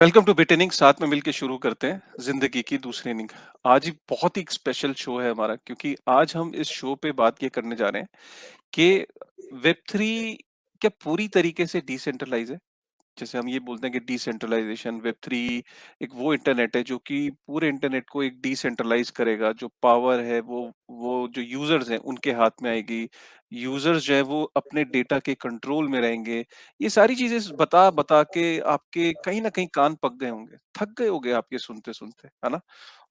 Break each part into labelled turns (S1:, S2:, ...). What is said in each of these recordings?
S1: Welcome two bit inning. साथ में मिलके शुरू करते हैं जिंदगी की दूसरी इनिंग। आज एक बहुत ही स्पेशल शो है हमारा, क्योंकि आज हम इस शो पे बात ये करने जा रहे हैं कि वेब थ्री क्या पूरी तरीके से डिसेंट्रलाइज है। जैसे हम ये बोलते हैं कि डिसेंट्रलाइजेशन, वेब थ्री एक वो इंटरनेट है जो कि पूरे इंटरनेट को एक डिसेंट्रलाइज करेगा। जो पावर है वो जो यूजर्स हैं उनके हाथ में आएगी। यूजर्स जो है वो अपने डेटा के कंट्रोल में रहेंगे। ये सारी चीजें बता बता के आपके कहीं ना कहीं कान पक गए होंगे, थक गए होंगे आप ये सुनते सुनते, है ना।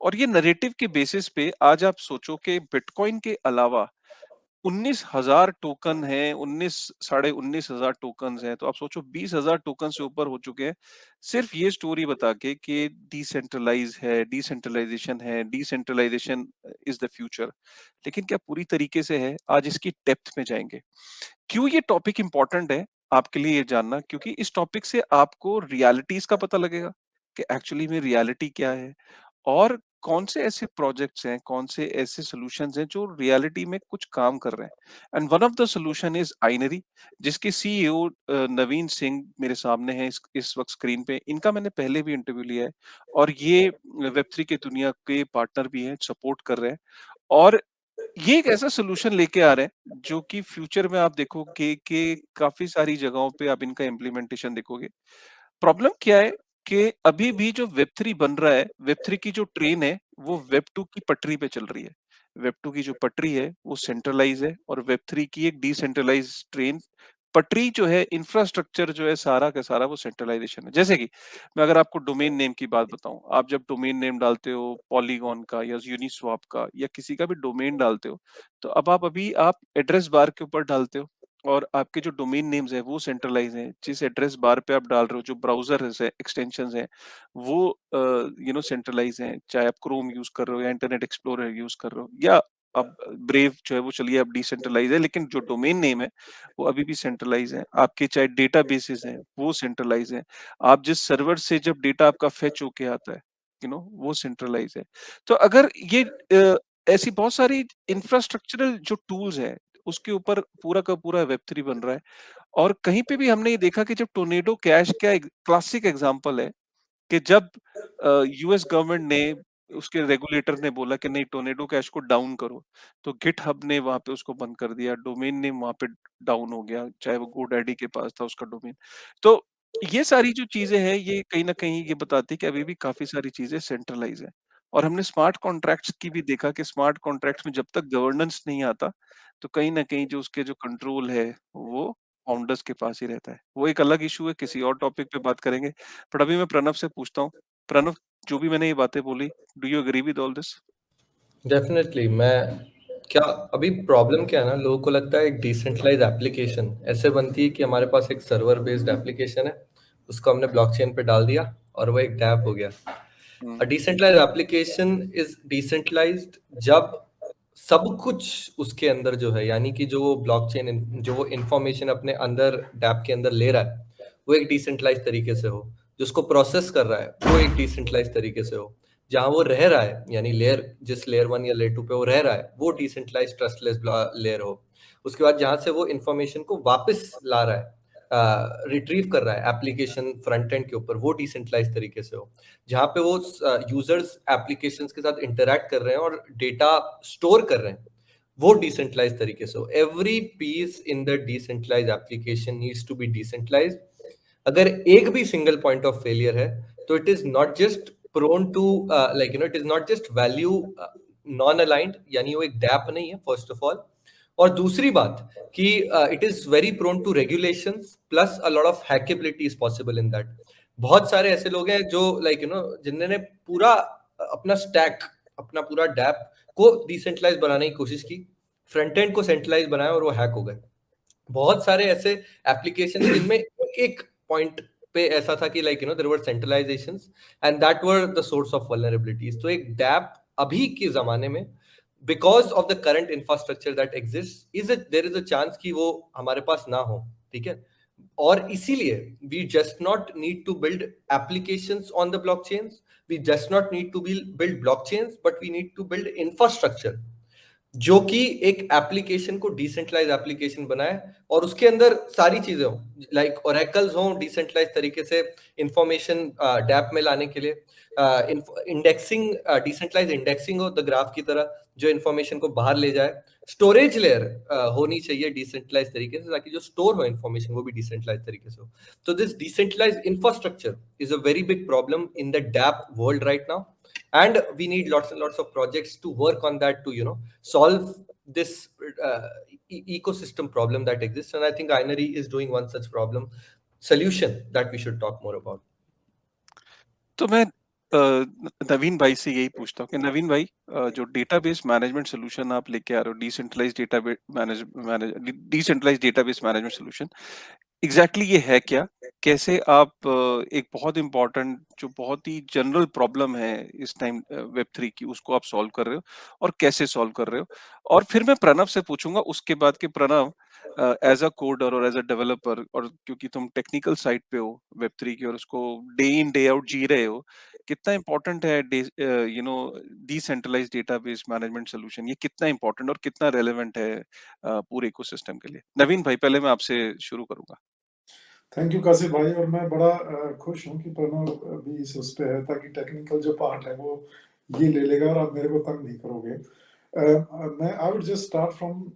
S1: और ये नरेटिव के बेसिस पे आज आप सोचो कि बिटकॉइन के अलावा 19,000 टोकन है, 19 साढ़े 19,000 टोकन्स हैं, तो आप सोचो 20,000 टोकन से ऊपर हो चुके हैं। सिर्फ ये स्टोरी बता के कि डिसेंट्रलाइज है, डिसेंट्रलाइजेशन है, डिसेंट्रलाइजेशन इज द फ्यूचर। लेकिन क्या पूरी तरीके से है? आज इसकी डेप्थ में जाएंगे। क्यों ये टॉपिक इंपॉर्टेंट है आपके लिए ये जानना? क्योंकि इस टॉपिक से आपको रियलिटीज का पता लगेगा कि एक्चुअली में रियलिटी क्या है, और कौन से ऐसे प्रोजेक्ट्स हैं, कौन से ऐसे सॉल्यूशंस हैं जो रियलिटी में कुछ काम कर रहे हैं। And one of the solution is Ainery, जिसके सीईओ नवीन सिंह मेरे सामने हैं इस वक्त स्क्रीन पे। इनका मैंने पहले भी इंटरव्यू लिया है, और ये वेब थ्री के दुनिया के पार्टनर भी हैं, सपोर्ट कर रहे हैं। और ये एक ऐसा सॉल्यूशन लेके आ रहे हैं जो कि फ्यूचर में आप देखोगे कि काफी सारी जगहों पे आप इनका इम्प्लीमेंटेशन देखोगे। प्रॉब्लम क्या है कि अभी भी जो वेब थ्री बन रहा है, वेब थ्री की जो ट्रेन है वो वेब टू की पटरी पे चल रही है। वेब टू की जो पटरी है वो सेंट्रलाइज है, और वेब थ्री की एक डिसेंट्रलाइज ट्रेन। पटरी जो है, इंफ्रास्ट्रक्चर जो है सारा का सारा, वो सेंट्रलाइजेशन है। जैसे कि मैं अगर आपको डोमेन नेम की बात बताऊं, आप जब डोमेन नेम डालते हो पॉलीगॉन का या यूनिस्वाप का या किसी का भी डोमेन डालते हो, तो अब आप एड्रेस बार के ऊपर डालते हो, और आपके जो डोमेन नेम्स हैं वो सेंट्रलाइज हैं। जिस एड्रेस बार पे आप डाल रहे हो, जो ब्राउजर है, एक्सटेंशंस हैं, वो सेंट्रलाइज हैं। चाहे आप क्रोम यूज कर रहे हो या इंटरनेट एक्सप्लोरर यूज कर रहे हो, या अब ब्रेव जो है वो, चलिए अब डिसेंट्रलाइज है, लेकिन जो डोमेन नेम है वो अभी भी सेंट्रलाइज है। आपके चाहे डेटाबेसेस हैं वो सेंट्रलाइज है। आप जिस सर्वर से जब डेटा आपका फेच होके आता है, वो सेंट्रलाइज है। तो अगर ये ऐसी बहुत सारी इंफ्रास्ट्रक्चरल जो टूल्स है, उसके ऊपर पूरा का पूरा वेब थ्री बन रहा है। और कहीं पे भी हमने ये देखा कि जब टोर्नेडो कैश का एक क्लासिक एग्जांपल है, कि जब यूएस गवर्नमेंट ने, उसके रेगुलेटर ने बोला कि नहीं, टोर्नेडो कैश को डाउन करो, तो गिटहब ने वहां पे उसको बंद कर दिया, डोमेन नेम वहां पे डाउन हो गया, चाहे वो गोडैडी के पास था उसका डोमेन। तो ये सारी जो चीजें हैं, ये कहीं ना कहीं ये बताती है कि अभी भी काफी सारी चीजें सेंट्रलाइज है। और हमने स्मार्ट कॉन्ट्रैक्ट्स की भी देखा कि स्मार्ट कॉन्ट्रैक्ट्स में जब तक गवर्नेंस नहीं आता, तो कहीं ना कहीं जो उसके जो कंट्रोल है वो फाउंडर्स के पास ही रहता है। वो एक अलग इशू है, किसी और टॉपिक पे बात करेंगे। बट अभी मैं प्रणव से पूछता हूँ। प्रणव, जो भी मैंने ये बातें बोली, do you agree with all this?
S2: Definitely मैं क्या अभी प्रॉब्लम क्या है ना, लोगों को लगता है एक डिसेंट्रलाइज एप्लीकेशन ऐसे बनती है कि हमारे पास एक सर्वर बेस्ड एप्लीकेशन है, उसको हमने ब्लॉकचेन पे डाल दिया और वो एक डैप हो गया।
S1: हम्म।
S2: अ डिसेंट्रलाइज एप्लीकेशन इज डिसेंट्रलाइज्ड जब सब कुछ उसके अंदर जो है, यानी कि जो ब्लॉकचेन जो वो इंफॉर्मेशन अपने अंदर डैप के अंदर ले रहा है, वो एक डिसेंट्रलाइज तरीके से हो। जो उसको प्रोसेस कर रहा है वो एक डिसेंट्रलाइज तरीके से हो। जहां वो रह रहा है, यानी लेयर, जिस लेयर वन या लेयर टू पे वो रह रहा है, वो डिसेंट्रलाइज ट्रस्टलेस लेयर हो। उसके बाद जहां से वो इंफॉर्मेशन को वापस ला रहा है, रिट्रीव कर रहा है एप्लीकेशन फ्रंट एंड के ऊपर, वो डिसेंट्रलाइज तरीके से हो। जहां पे वो यूजर्स एप्लीकेशन के साथ इंटरेक्ट कर रहे हैं और डेटा स्टोर कर रहे हैं, वो डिसेंट्रलाइज तरीके से हो। Every piece in the decentralize application needs to be decentralize. अगर एक भी सिंगल पॉइंट ऑफ फेलियर है, तो it is not just prone to, it is not just value non aligned, यानी वो एक डैप नहीं है, फर्स्ट ऑफ ऑल। और दूसरी बात कि it is very prone to regulations plus a lot of hackability is possible in that. बहुत सारे ऐसे लोग हैं जो जिन्होंने पूरा अपना स्टैक, अपना पूरा डैप को डिसेंट्रलाइज बनाने की कोशिश की, फ्रंट एंड को सेंट्रलाइज बनाया और वो हैक हो गए। बहुत सारे ऐसे एप्लीकेशन जिनमें एक पॉइंट पे ऐसा था कि there were centralisations and that were the source of vulnerabilities. तो एक डैप अभी के जमाने में, because of the current infrastructure that exist, is there is a chance कि वो हमारे पास ना हो। ठीक है, और इसीलिए we just not need to build applications on the blockchains, we just not need to build blockchains, but we need to build infrastructure जो कि एक एप्लीकेशन को डिसेंट्रलाइज एप्लीकेशन बनाए और उसके अंदर सारी चीजें हो, लाइक ओरेकल्स हो डिसेंट्रलाइज तरीके से इंफॉर्मेशन डैप में लाने के लिए, इंडेक्सिंग, डिसेंट्रलाइज इंडेक्सिंग हो द ग्राफ की तरह जो इंफॉर्मेशन को बाहर ले जाए, स्टोरेज लेयर होनी चाहिए डिसेंट्रलाइज तरीके से ताकि जो स्टोर हो इंफॉर्मेशन वो भी डिसेंट्रलाइज तरीके से हो. तो this decentralize infrastructure is a very big problem in the dApp world right now, and we need lots and lots of projects to work on that to solve this ecosystem problem that exists, and I think Inery is doing one such problem solution that we should talk more about.
S1: तो मैं नवीन भाई से यही पूछता हूँ कि नवीन भाई, जो डेटाबेस मैनेजमेंट सॉल्यूशन आप लेके आ रहे हो, decentralized database management solution, exactly ये है क्या? कैसे आप एक बहुत इंपॉर्टेंट जो बहुत ही जनरल प्रॉब्लम है इस टाइम वेब 3 की, उसको आप सॉल्व कर रहे हो और कैसे सॉल्व कर रहे हो? और फिर मैं प्रणव से पूछूंगा उसके बाद कि प्रणव, एज अ कोडर और एज अ डेवलपर, और क्योंकि तुम टेक्निकल साइड पे हो वेब 3 की और उसको डे इन डे आउट जी रहे हो, कितना इंपॉर्टेंट है डिसेंट्रलाइज्ड डेटाबेस मैनेजमेंट सॉल्यूशन? ये कितना इंपॉर्टेंट और कितना रेलेवेंट है पूरे इकोसिस्टम के लिए? नवीन भाई, पहले मैं आपसे शुरू करूंगा।
S3: थैंक यू कासिफ भाई, और मैं बड़ा खुश हूँ कि प्रणव भी इस उस पे है, ताकि टेक्निकल जो पार्ट है वो ये ले लेगा और आप मेरे को तंग नहीं करोगे। मैं I would just start from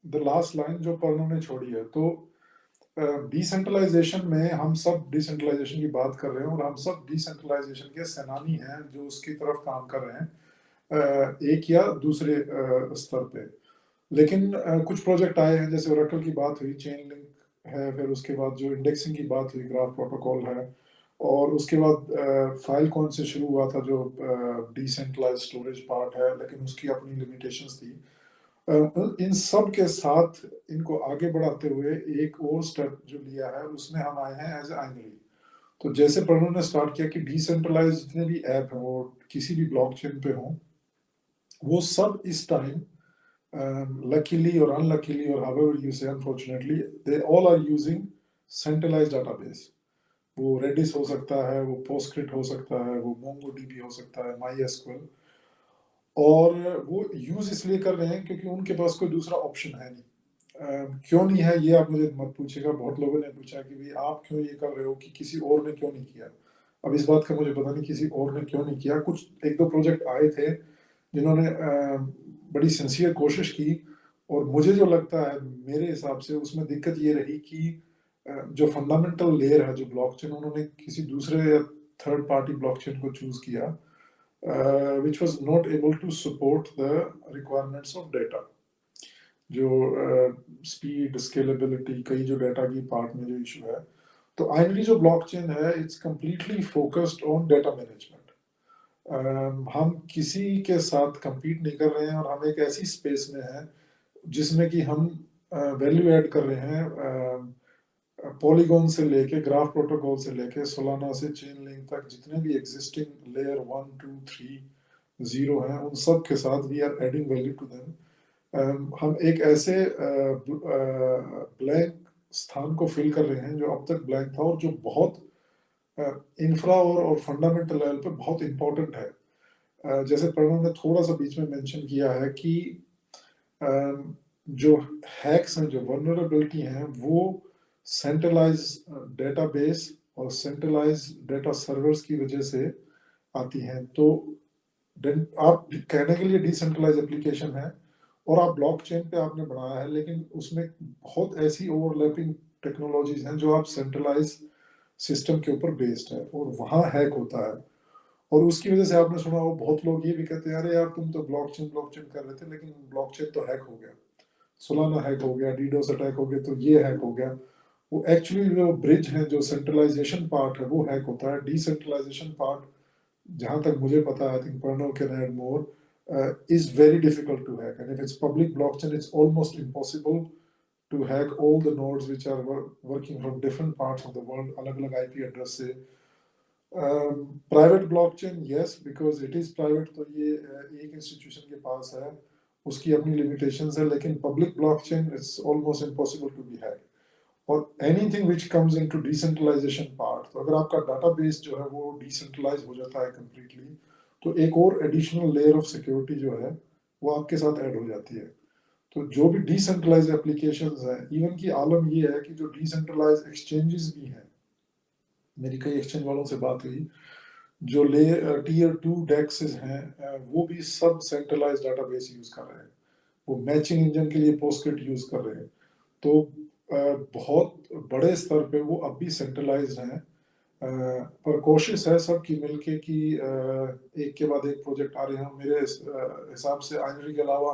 S3: the last line जो प्रणव ने छोड़ी है। तो डिसेंट्रलाइजेशन में हम सब डिसेंट्रलाइजेशन की बात कर रहे हैं और हम सब डिसेंट्रलाइजेशन के सेनानी हैं जो उसकी तरफ काम कर रहे हैं एक या दूसरे स्तर पे। लेकिन कुछ प्रोजेक्ट आए हैं, जैसे ओरेकल की बात हुई, चेन लिंक है, फिर उसके बाद जो इंडेक्सिंग की बात हुई, ग्राफ प्रोटोकॉल है, और उसके बाद फाइल कौन से शुरू हुआ था जो डिसेंट्रलाइज स्टोरेज पार्ट है, लेकिन उसकी अपनी लिमिटेशंस थी। इन सब के साथ इनको आगे बढ़ाते हुए एक और स्टेप जो लिया है उसमें हम आए हैं एज आइनरी। तो जैसे प्रणव ने स्टार्ट किया कि डिसेंट्रलाइज जितने भी ऐप हैं वो किसी भी ब्लॉकचेन पे हों, वो सब इस time luckily or unluckily or however you say, unfortunately, they all are using centralized database. वो Redis हो सकता है, वो Postgres हो सकता है, वो MongoDB हो सकता है, MySQL, और वो यूज इसलिए कर रहे हैं क्योंकि उनके पास कोई दूसरा ऑप्शन है नहीं। क्यों नहीं है ये आप मुझे मत पूछेगा, बहुत लोगों ने पूछा कि भाई आप क्यों ये कर रहे हो, कि किसी और ने क्यों नहीं किया। अब इस बात का मुझे पता नहीं किसी और ने क्यों नहीं किया। कुछ एक दो प्रोजेक्ट आए थे जिन्होंने बड़ी सिंसियर कोशिश की, और मुझे जो लगता है मेरे हिसाब से उसमें दिक्कत ये रही कि जो फंडामेंटल लेयर है जो ब्लॉकचेन, उन्होंने किसी दूसरे या थर्ड पार्टी ब्लॉकचेन को चूज किया which was not able to support the requirements of data। जो स्पीड, स्केलेबिलिटी, कई जो डाटा की पार्ट में जो इशू है। तो आइनरी जो ब्लॉकचेन है, it's completely focused on data management. हम किसी के साथ compete नहीं कर रहे हैं, और हम एक ऐसी स्पेस में हैं जिसमें कि हम वैल्यू ऐड कर रहे हैं। पॉलीगॉन से लेके, ग्राफ प्रोटोकॉल से लेके, सोलाना से चेन लिंक तक, जितने भी एग्जिस्टिंग लेयर 1, 2, 3, 0 हैं, उन सब के साथ we are adding value to them. हम एक ऐसे ब्लैंक स्थान को फिल कर रहे हैं जो अब तक ब्लैंक था, और जो बहुत इंफ्रा और फंडामेंटल लेवल पे बहुत इंपॉर्टेंट है। जैसे प्रणव ने थोड़ा सा बीच में मेंशन किया है कि जो हैक्स हैं, जो वल्नरेबिलिटी हैं, वो सेंट्रलाइज डेटाबेस और सेंट्रलाइज डेटा सर्वर्स की वजह से आती हैं। तो आप कहने के लिए डिसेंट्रलाइज एप्लीकेशन है और आप ब्लॉकचेन पे आपने बनाया है, लेकिन उसमें बहुत ऐसी ओवरलैपिंग टेक्नोलॉजीज हैं जो आप सेंट्रलाइज सिस्टम के ऊपर बेस्ड है, और वहाँ हैक होता है। और उसकी वजह से आपने सुना हो, बहुत लोग ये भी कहते हैं, अरे यार तुम तो ब्लॉकचेन ब्लॉकचेन कर रहे थे, लेकिन ब्लॉकचेन तो हैक हो गया, सोलाना हैक हो गया, डीडोस अटैक हो गया, तो ये हैक हो गया। वो एक्चुअली जो ब्रिज है, जो सेंट्रलाइजेशन पार्ट है, वो हैक होता है। डिसेंट्रलाइजेशन पार्ट, जहां तक मुझे पता है, I think Pranav can add more, is very difficult to hack, and if it's public blockchain, it's almost impossible to hack all the nodes which are working from different parts of the world, अलग-अलग IP address से। Private blockchain, yes, because it is private, तो ये एक institution के पास है, उसकी अपनी limitations है, लेकिन public blockchain it's almost impossible to be hack. और anything which comes into decentralisation part, तो अगर आपका डाटाबेस जो है वो डिसेंट्रलाइज हो जाता है कंप्लीटली, तो एक और एडिशनल लेयर ऑफ सिक्योरिटी जो है वो आपके साथ ऐड हो जाती है। तो जो भी डिसेंट्रलाइज्ड एप्लीकेशंस हैं, इवन की आलम ये है कि जो डिसेंट्रलाइज्ड एक्सचेंजेस भी हैं, मेरी कई एक्सचेंज वालों से बात हुई, जो टियर 2 डेक्सेस हैं, वो भी सब सेंट्रलाइज्ड डेटाबेस यूज कर रहे हैं। वो मैचिंग इंजन के लिए पोस्टग्रेट यूज कर रहे हैं। तो बहुत बड़े स्तर पे वो अब भी सेंट्रलाइज्ड हैं, पर कोशिश है सबकी मिलके कि एक के बाद एक प्रोजेक्ट आ रहे हैं। मेरे हिसाब से आइनरी के अलावा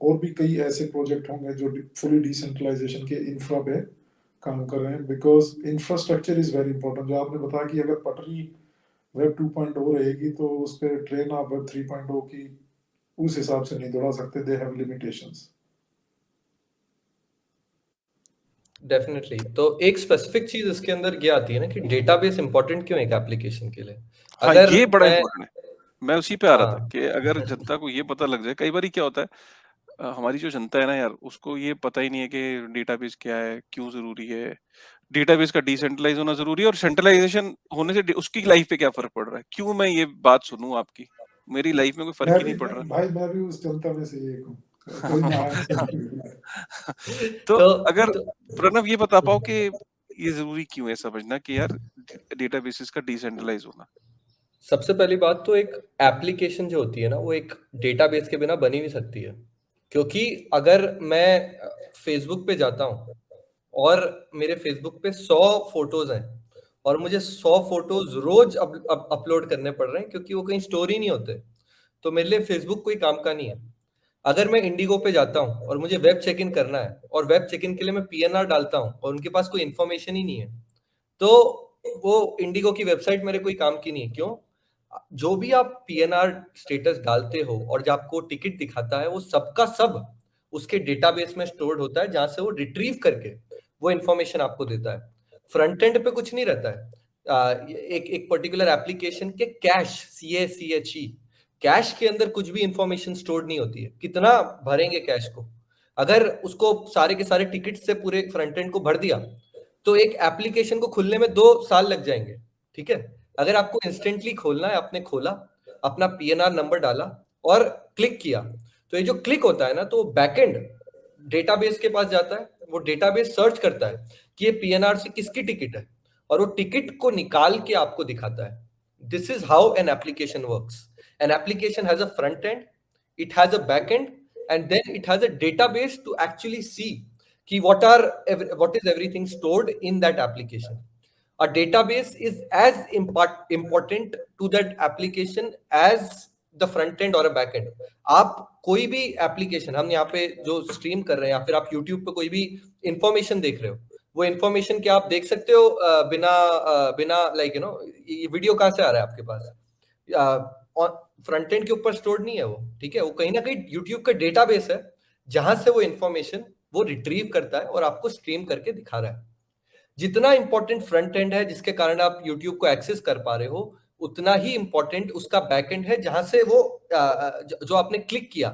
S3: और भी कई ऐसे प्रोजेक्ट होंगे जो फुली डिसेंट्रलाइजेशन के इंफ्रा पे काम कर रहे हैं, because infrastructure is very important. जो आपने बताया कि अगर पटरी वेब 2.0 रहेगी तो उस पर ट्रेन आप वेब 3.0 की उस हिसाब से नहीं दौड़ा सकते, दे हैव लिमिटेशंस।
S2: डेफिनेटली। तो एक स्पेसिफिक चीज इसके अंदर ये आती है ना कि डेटाबेस इंपॉर्टेंट क्यों है एक एप्लीकेशन के लिए।
S1: हाँ,
S2: अगर
S1: ये बड़ा
S2: मैं
S1: इम्पोर्टेंट है। मैं उसी पे आ रहा था
S2: हाँ
S1: कि अगर जनता को ये पता लग जाए, कई बारी क्या होता है, हमारी जो जनता है ना यार, उसको ये पता ही नहीं है कि डेटाबेस क्या है, क्यों ज़रूरी है, डेटाबेस का डिसेंट्रलाइज़ होना ज़रूरी है और सेंट्रलाइज़ेशन होने से उसकी लाइफ़ पे क्या फ़र्क पड़ रहा है? क्यों मैं ये बात सुनूँ आपकी? मेरी लाइफ़ में कोई फ़र्क
S3: मैं
S1: ही
S3: भी
S1: नहीं पड़ रहा।
S3: भाई मैं भी उस जनता में से एक हूँ, कोई ना आंसर नहीं मिला।
S1: तो
S2: तो
S1: अगर
S2: तो
S1: प्रणव ये बता पाओ कि ये ज़रूरी क्यों है समझना कि यार डेटाबेसेस का डिसेंट्रलाइज़ होना?
S2: सबसे पहली बात तो एक एप्लीकेशन जो होती है ना वो एक डेटाबेस के बिना बन ही नहीं सकती है। क्योंकि अगर मैं फेसबुक पे जाता हूँ और मेरे फेसबुक पे 100 फोटोज हैं और मुझे 100 फोटोज रोज अपलोड करने पड़ रहे हैं क्योंकि वो कहीं स्टोर ही नहीं होते, तो मेरे लिए फेसबुक कोई काम का नहीं है। अगर मैं इंडिगो पे जाता हूँ और मुझे वेब चेक इन करना है और वेब चेक इन के लिए मैं पीएनआर डालता हूँ और उनके पास कोई इन्फॉर्मेशन ही नहीं है, तो वो इंडिगो की वेबसाइट मेरे कोई काम की नहीं है। क्यों? जो भी आप पीएनआर स्टेटस डालते हो और जो आपको टिकट दिखाता है वो सबका सब उसके डेटाबेस में स्टोर्ड होता है जहां से वो रिट्रीव करके वो इंफॉर्मेशन आपको देता है। फ्रंट एंड पे कुछ नहीं रहता है। एक एक पर्टिकुलर एप्लीकेशन के कैश CACHE कैश के अंदर कुछ भी इंफॉर्मेशन स्टोर्ड नहीं होती है। कितना भरेंगे कैश को? अगर उसको सारे के सारे टिकट से पूरे फ्रंट एंड को भर दिया तो एक एप्लीकेशन को खुलने में 2 साल लग जाएंगे। ठीक है, अगर आपको इंस्टेंटली खोलना है, आपने खोला, अपना पीएनआर नंबर डाला और क्लिक किया, तो ये जो क्लिक होता है ना तो बैकएंड डेटाबेस के पास जाता है। वो डेटाबेस सर्च करता है कि ये पीएनआर से किसकी टिकट है और वो टिकट को निकाल के आपको दिखाता है। This is how an application works. An application has a front and, it has a back end, and then it has a database to actually see ki what is everything stored in that application. A database is as important to that application as the front end or a back end. आप कोई भी application, हम यहाँ पे जो stream कर रहे हैं या फिर आप यूट्यूब पे कोई भी इंफॉर्मेशन देख रहे हो, वो इंफॉर्मेशन क्या आप देख सकते हो बिना लाइक यू नो ये वीडियो कहाँ से आ रहा है आपके पास? फ्रंट एंड के ऊपर स्टोर्ड नहीं है वो। ठीक है, वो कहीं ना कहीं यूट्यूब का डेटाबेस है जहां से वो इंफॉर्मेशन वो रिट्रीव करता है और आपको स्ट्रीम करके दिखा रहा है। जितना इंपॉर्टेंट फ्रंट एंड है जिसके कारण आप यूट्यूब को एक्सेस कर पा रहे हो, उतना ही इंपॉर्टेंट उसका बैक एंड है जहां से वो जो आपने क्लिक किया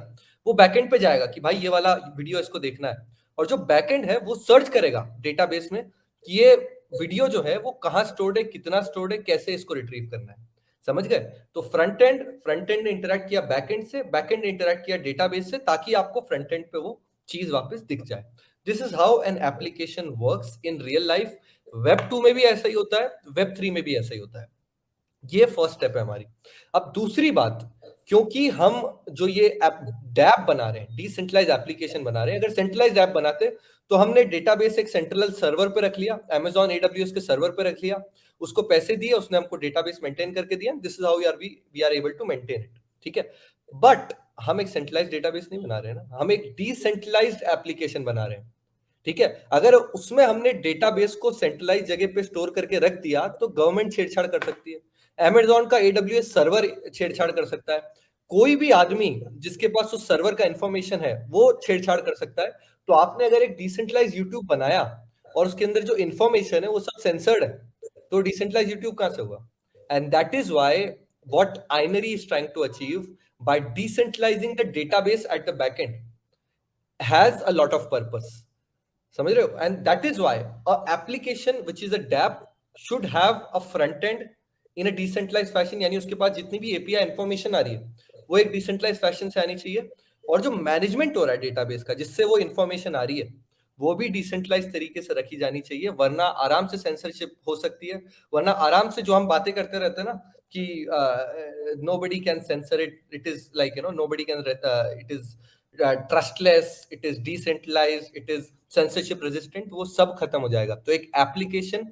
S2: वो बैक एंड पे जाएगा कि भाई ये वाला वीडियो इसको देखना है, और जो बैक एंड है वो सर्च करेगा डेटाबेस में कि ये वीडियो जो है वो कहाँ स्टोर्ड है, कितना स्टोर्ड है, कैसे इसको रिट्रीव करना है। समझ गए? तो फ्रंट एंड ने इंटरेक्ट किया बैक एंड से, बैक एंड ने इंटरेक्ट किया डेटाबेस से, ताकि आपको फ्रंट एंड पे वो चीज वापस दिख जाए। This is how an application works in real life. Web 2 में भी ऐसा ही होता है, वेब 3 में भी ऐसा ही होता है। ये फर्स्ट स्टेप है हमारी। अब दूसरी बात, क्योंकि हम जो ये डैप बना रहे हैं, डिसेंट्रलाइज एप्लीकेशन बना रहे हैं, अगर सेंट्रलाइज ऐप बनाते तो हमने डेटाबेस एक सेंट्रल सर्वर पे रख लिया, Amazon AWS के सर्वर पे रख लिया, उसको पैसे दिए, उसने हमको डेटाबेस मेंटेन करके दिया, this is how we are able to maintain it. ठीक है, बट हम एक सेंट्रलाइज डेटाबेस नहीं बना रहे हैं ना, हम एक डिसेंट्रलाइज्ड एप्लीकेशन बना रहे हैं। ठीक है, अगर उसमें हमने डेटाबेस को सेंट्रलाइज जगह पे स्टोर करके रख दिया तो गवर्नमेंट छेड़छाड़ कर सकती है, Amazon का AWS सर्वर छेड़छाड़ कर सकता है, कोई भी आदमी जिसके पास उस सर्वर का इंफॉर्मेशन है वो छेड़छाड़ कर सकता है। तो आपने अगर एक डिसेंट्रलाइज यूट्यूब बनाया और उसके अंदर जो इंफॉर्मेशन है वो सब सेंसर्ड है, तो डिसेंट्रलाइज यूट्यूब कहां से होगा? And that is why what Ainery is trying to achieve by decentralising the database at the back end has a lot of purpose. समझ रहे हो? And that is why a application which is a dApp should have a front end in a decentralised fashion, यानी उसके पास जितनी भी API information आ रही है वो एक डिसेंट्रलाइज्ड फैशन से आनी चाहिए। और जो मैनेजमेंट हो रहा है डेटाबेस का, जिससे वो इंफॉर्मेशन आ रही है, वो भी डिसेंट्रलाइज तरीके से रखी जानी चाहिए, वरना आराम से सेंसरशिप हो सकती है। वरना आराम से जो हम बातें करते रहते हैं ना कि nobody can censor it, it is like nobody can, it is trustless, it is decentralise, it is censorship resistant, वो सब खत्म हो जाएगा। तो एक एप्लीकेशन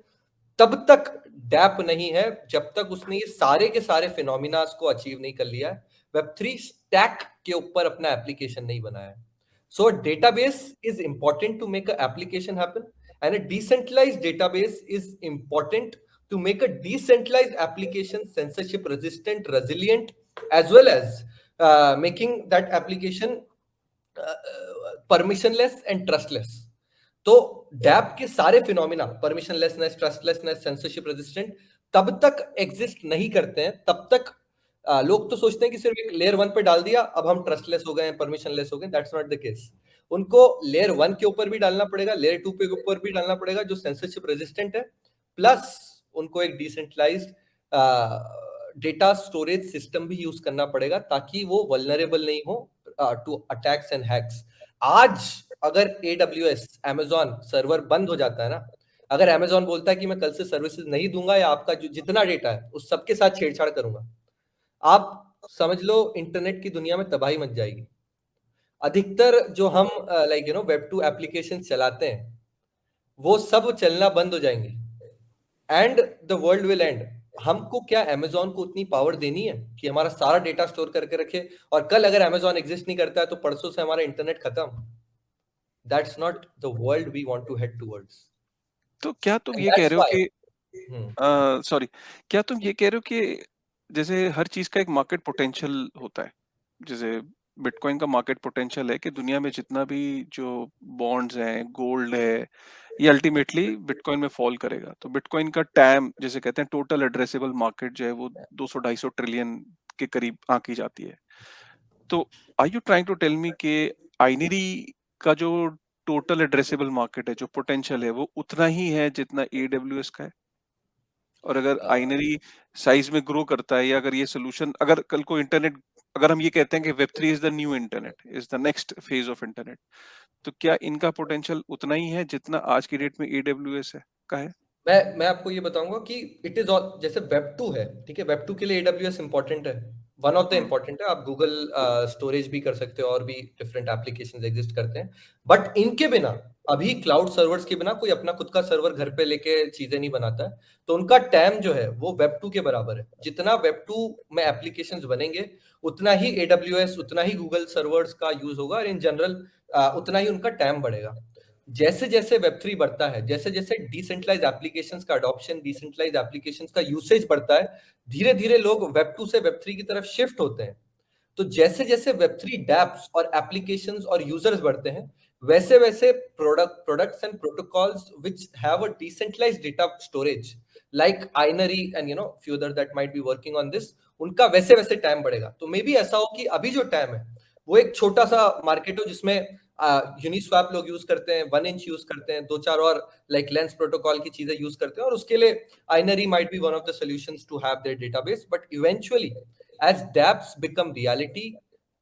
S2: तब तक डैप नहीं है जब तक उसने ये सारे के सारे फिनोमिनास को अचीव नहीं कर लिया है, वेब3 स्टैक के ऊपर अपना एप्लीकेशन नहीं बनाया है। So database is important to make a application happen, and a decentralized database is important to make a decentralized application censorship resistant, resilient, as well as making that application permissionless and trustless. तो dab के सारे phenomena, परमिशनलेसनेस, ट्रस्टलेसनेस, censorship resistant, तब तक exist नहीं करते हैं। तब तक लोग तो सोचते हैं कि सिर्फ एक लेयर 1 पे डाल दिया, अब हम ट्रस्टलेस हो गए हैं, परमिशनलेस हो गए। That's not the case. उनको लेयर 1 के ऊपर भी डालना पड़ेगा, लेयर 2 के ऊपर भी डालना पड़ेगा, जो सेंसरशिप रेजिस्टेंट है, प्लस उनको एक डिसेंट्रलाइज्ड डेटा स्टोरेज सिस्टम भी यूज करना पड़ेगा, ताकि वो वल्नरेबल नहीं हो टू अटैक्स एंड हैक्स। आज अगर AWS, Amazon सर्वर बंद हो जाता है ना, अगर Amazon बोलता है कि मैं कल से सर्विसेज नहीं दूंगा, या आपका जो जितना डेटा है उस सबके साथ छेड़छाड़ करूंगा, आप समझ लो इंटरनेट की दुनिया में तबाही मच जाएगी। अधिकतर जो हम वेब 2 एप्लीकेशन चलाते हैं, वो सब चलना बंद हो जाएंगे, and the world will and. हमको क्या Amazon को उतनी पावर देनी है कि हमारा सारा डेटा स्टोर करके रखे, और कल अगर Amazon एग्जिस्ट नहीं करता है तो परसों से हमारा इंटरनेट खत्म? That's not the world we want to head towards.
S1: तो क्या तुम
S2: And
S1: ये कह
S2: that's
S1: रहे हो
S2: why.
S1: कि सॉरी, क्या तुम ये कह रहे हो कि जैसे हर चीज का एक मार्केट पोटेंशियल होता है, जैसे बिटकॉइन का मार्केट पोटेंशियल है कि दुनिया में जितना भी जो बॉन्ड्स हैं, गोल्ड है, ये अल्टीमेटली बिटकॉइन में फॉल करेगा। तो बिटकॉइन का टैम, जैसे कहते हैं टोटल एड्रेसेबल मार्केट, जो है वो 200-250 ट्रिलियन के करीब आंकी जाती है। तो are you trying to tell me कि आइनरी का जो टोटल एड्रेसेबल मार्केट है, जो पोटेंशियल है, वो उतना ही है जितना AWS का है? और अगर आइनरी साइज में ग्रो करता है, या अगर ये सोल्यूशन, अगर कल को इंटरनेट, अगर हम ये कहते हैं कि Web3 is the new internet, is the next phase of internet, तो क्या इनका पोटेंशियल उतना ही है जितना आज की डेट में AWS है का है?
S2: मैं आपको ये बताऊंगा कि इट इज ऑल, जैसे वेब 2 है, ठीक है, वेब 2 के लिए AWS इंपॉर्टेंट है, वन ऑफ द इंपॉर्टेंट है। आप गूगल स्टोरेज भी कर सकते हो, और भी डिफरेंट एप्लीकेशंस एग्जिस्ट करते हैं, बट इनके बिना, अभी क्लाउड सर्वर्स के बिना कोई अपना खुद का सर्वर घर पे लेके चीजें नहीं बनाता है। तो उनका टैम जो है वो वेब 2 के बराबर है। जितना वेब 2 में एप्लीकेशंस बनेंगे, उतना ही AWS, उतना ही गूगल सर्वर्स का यूज होगा, और इन जनरल उतना ही उनका टैम बढ़ेगा। जैसे जैसे वेब3 बढ़ता है, जैसे जैसे डिसेंट्रलाइज एप्लीकेशंस का अडॉप्शन, डिसेंट्रलाइज एप्लीकेशंस का यूसेज बढ़ता है, धीरे धीरे लोग वेब 2 से वेब3 की तरफ शिफ्ट होते हैं। तो जैसे जैसे वेब3 डैप्स और एप्लीकेशंस और यूजर्स बढ़ते हैं, वैसे वैसे products and protocols which have a decentralised data storage like Ainery and few other that might be working on this, उनका वैसे वैसे टाइम बढ़ेगा। तो मे बी ऐसा हो कि अभी जो टाइम है वो एक छोटा सा मार्केट हो, जिसमें यूनिस्वैप लोग यूज करते हैं, 1 इंच यूज करते हैं, 2-4 और लाइक लेंस प्रोटोकॉल की चीजें यूज करते हैं, और उसके लिए Ainery might be one of the solutions to have their database. But eventually as dApps become reality,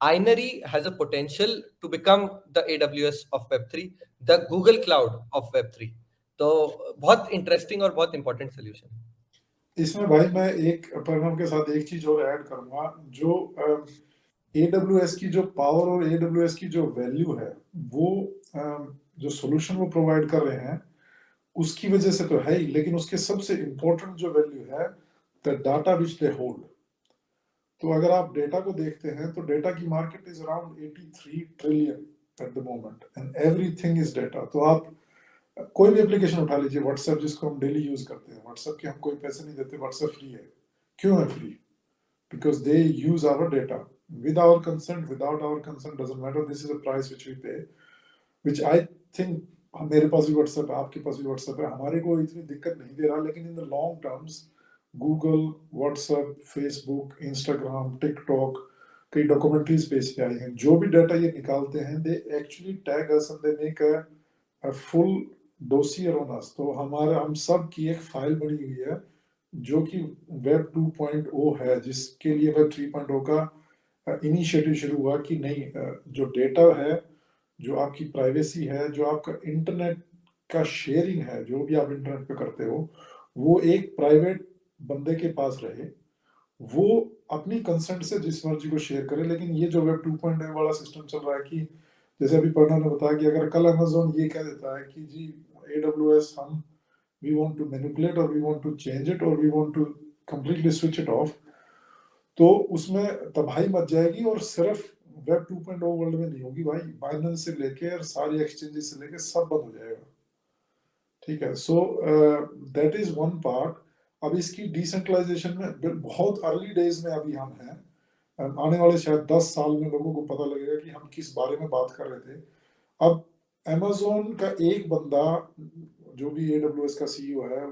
S2: Inery has a potential to become the AWS of Web3, the Google Cloud of Web3. तो बहुत interesting और बहुत important solution है।
S3: इसमें भाई मैं एक परिणाम के साथ एक चीज और ऐड करूंगा, जो AWS की जो पावर और AWS की जो वैल्यू है, वो जो सॉल्यूशन वो प्रोवाइड कर रहे हैं उसकी वजह से तो है ही, लेकिन उसके सबसे इंपॉर्टेंट जो वैल्यू है, the data which they hold. तो अगर आप डेटा को देखते हैं तो डेटा की market is around 83 trillion at the moment, and everything is data. तो आप कोई भी एप्लीकेशन उठा लीजिए, व्हाट्सएप जिसको हम डेली यूज करते हैं, व्हाट्सएप के हम कोई पैसे नहीं देते, व्हाट्सएप फ्री है। क्यों है free? Because they use our data with our consent, without our consent doesn't matter, this is a price which we pay, which I think, मेरे पास भी व्हाट्सएप है, आपके पास भी व्हाट्सएप है, हमारे को इतनी दिक्कत नहीं दे रहा, लेकिन in the long terms Google, WhatsApp, Facebook, Instagram, TikTok, कई डॉक्यूमेंट्रीज पेश पे आई हैं, जो भी डाटा ये निकालते हैं, they actually tag us and they make a full dossier on us. तो हमारा, हम सब की एक फाइल बनी हुई है जो कि वेब 2.0 है, जिसके लिए वेब 3.0 का इनिशिएटिव शुरू हुआ कि नहीं, जो डेटा है, जो आपकी प्राइवेसी है, जो आपका इंटरनेट का शेयरिंग है, जो भी आप इंटरनेट पे करते हो, वो एक प्राइवेट बंदे के पास रहे। वो अपनी कंसेंट से जिस मर्जी को शेयर करे। लेकिन ये जो वेब 2.0 वाला सिस्टम चल रहा है कि जैसे अभी प्रणव ने बताया कि अगर कल अमेज़न ये कह देता है कि जी AWS हम वी वांट टू मैनिपुलेट और we want to change it और we want to completely switch it off, तो उसमें तबाही मच जाएगी। और सिर्फ वेब 2.0 वर्ल्ड में नहीं होगी भाई, बाइनेंस से लेके और सारी एक्सचेंजेस से लेके सब बंद हो जाएगा। ठीक है, so that is one part. अब इसकी डिसेंट्रलाइजेशन में बहुत अर्ली डेज में अभी हम हैं। आने वाले शायद 10 साल में लोगों को पता लगेगा कि हम किस बारे में बात कर रहे थे। अब Amazon का एक बंदा, जो भी AWS का CEO है,